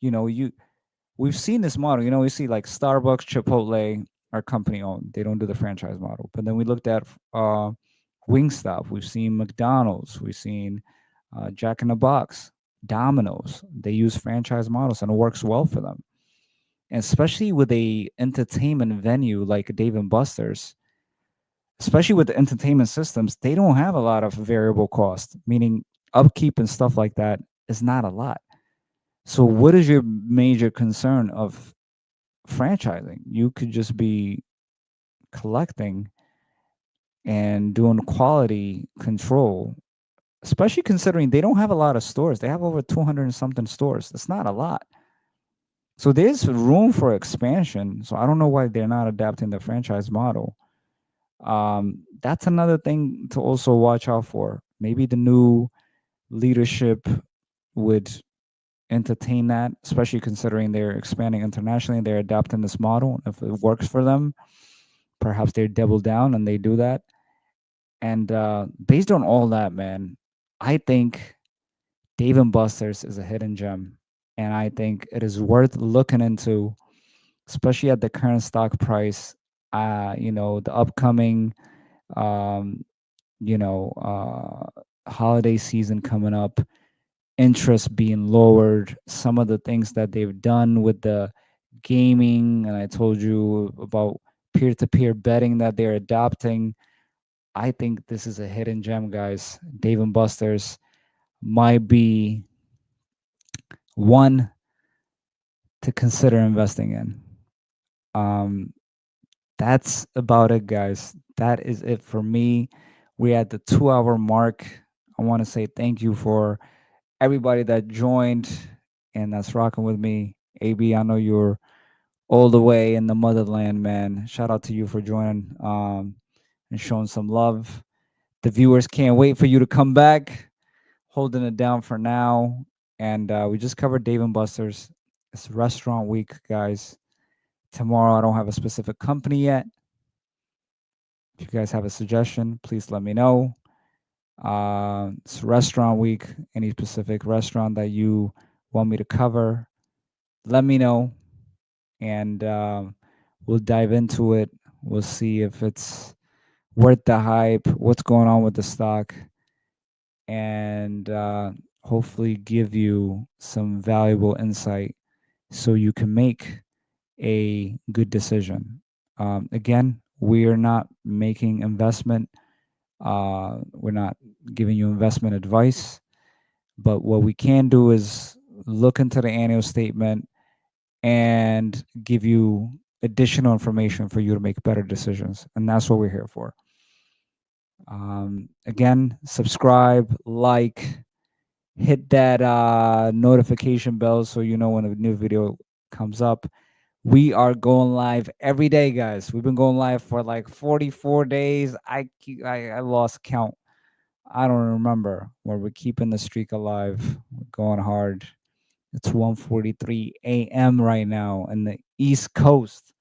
You know, we've seen this model. You know, we see like Starbucks, Chipotle are company owned. They don't do the franchise model. But then we looked at Wingstop. We've seen McDonald's. We've seen Jack in the Box, Domino's. They use franchise models and it works well for them. And especially with a entertainment venue like Dave and Buster's, especially with the entertainment systems, they don't have a lot of variable cost, meaning upkeep and stuff like that is not a lot. So what is your major concern of franchising? You could just be collecting and doing quality control, especially considering they don't have a lot of stores. They have over 200 and something stores. That's not a lot. So there's room for expansion. So I don't know why they're not adapting the franchise model. That's another thing to also watch out for. Maybe the new leadership would entertain that, especially considering they're expanding internationally. They're adapting this model. If it works for them, perhaps they double down and they do that. And based on all that, man, I think Dave and Buster's is a hidden gem, and I think it is worth looking into, especially at the current stock price. The upcoming, um, holiday season coming up. interest being lowered, some of the things that they've done with the gaming, and I told you about peer to peer betting that they're adopting. I think this is a hidden gem, guys. Dave and Buster's might be one to consider investing in. Um, that's about it, guys. That is it for me. We're at the 2 hour mark. I want to say thank you for everybody that joined and that's rocking with me. AB, I know you're all the way in the motherland, man. Shout out to you for joining and showing some love. The viewers can't wait for you to come back. Holding it down for now. And we just covered Dave and Buster's. It's restaurant week, guys. Tomorrow, I don't have a specific company yet. If you guys have a suggestion, please let me know. It's restaurant week. Any specific restaurant that you want me to cover, let me know. And we'll dive into it. We'll see if it's worth the hype, what's going on with the stock, and hopefully give you some valuable insight so you can make a good decision. Again, we are not making investment, we're not giving you investment advice, but what we can do is look into the annual statement and give you additional information for you to make better decisions. And that's what we're here for. Again, subscribe, like, hit that notification bell so you know when a new video comes up. We are going live every day, guys. We've been going live for like 44 days. I lost count. I don't remember where we're keeping the streak alive. We're going hard. It's 1:43 a.m. right now in the East Coast.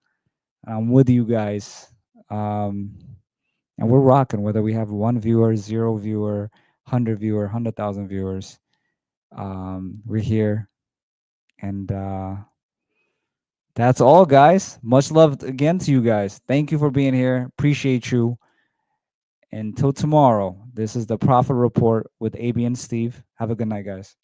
And I'm with you guys. Um, and we're rocking whether we have one viewer, zero viewer, 100 viewer, 100,000 viewers. We're here. And that's all, guys. Much love again to you guys. Thank you for being here. Appreciate you. Until tomorrow, this is the Profit Report with AB and Steve. Have a good night, guys.